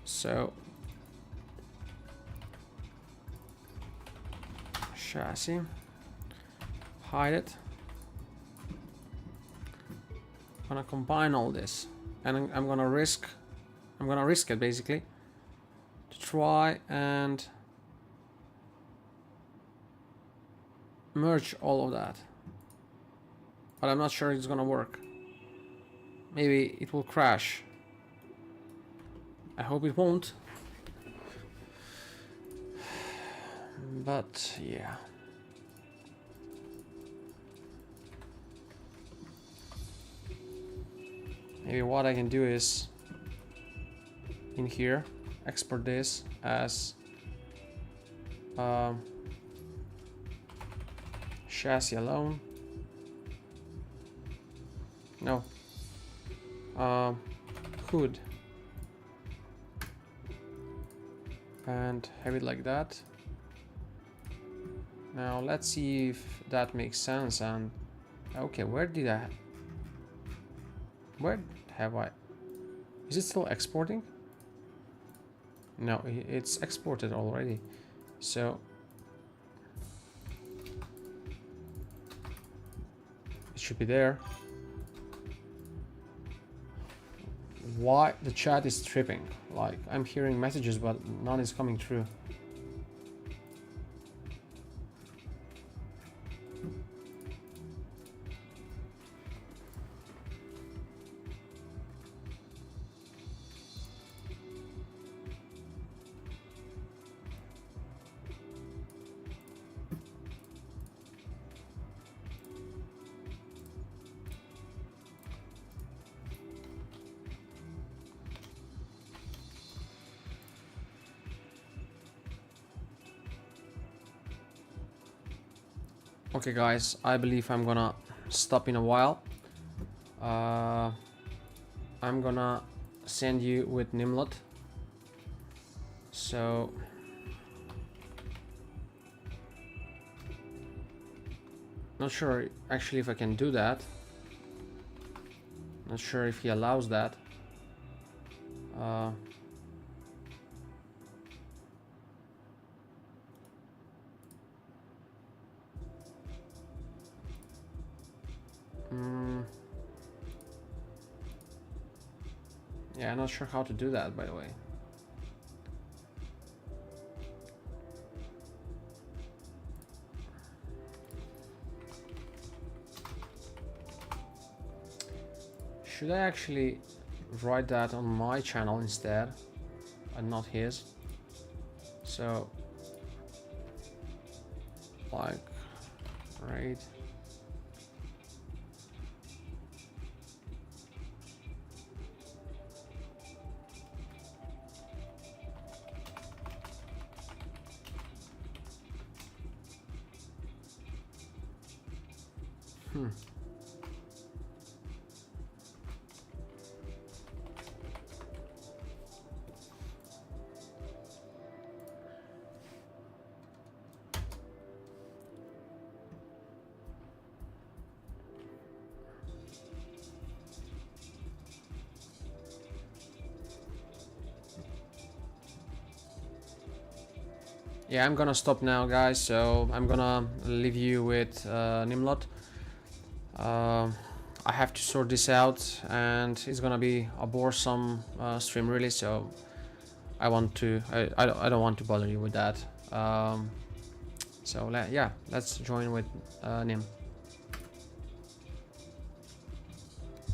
So, chassis, hide it. I'm gonna combine all this, and I'm gonna risk it basically to try and merge all of that, but I'm not sure it's gonna work. Maybe it will crash. I hope it won't. But yeah. Maybe what I can do is in here export this as chassis alone. No. Hood. And have it like that. Now let's see if that makes sense. And okay, where have I? Is it still exporting? No, it's exported already. So it should be there. Why the chat is tripping? Like, I'm hearing messages but none is coming through. Okay guys, I believe I'm gonna stop in a while. I'm gonna send you with Nimlot. So not sure actually if I can do that. Not sure if he allows that. Yeah, I'm not sure how to do that, by the way. Should I actually write that on my channel instead and not his? So, like, right. Yeah, I'm gonna stop now, guys, so I'm gonna leave you with Nimlot. I have to sort this out, and it's gonna be a boresome stream, really, so I don't want to bother you with that. So yeah, let's join with Nim.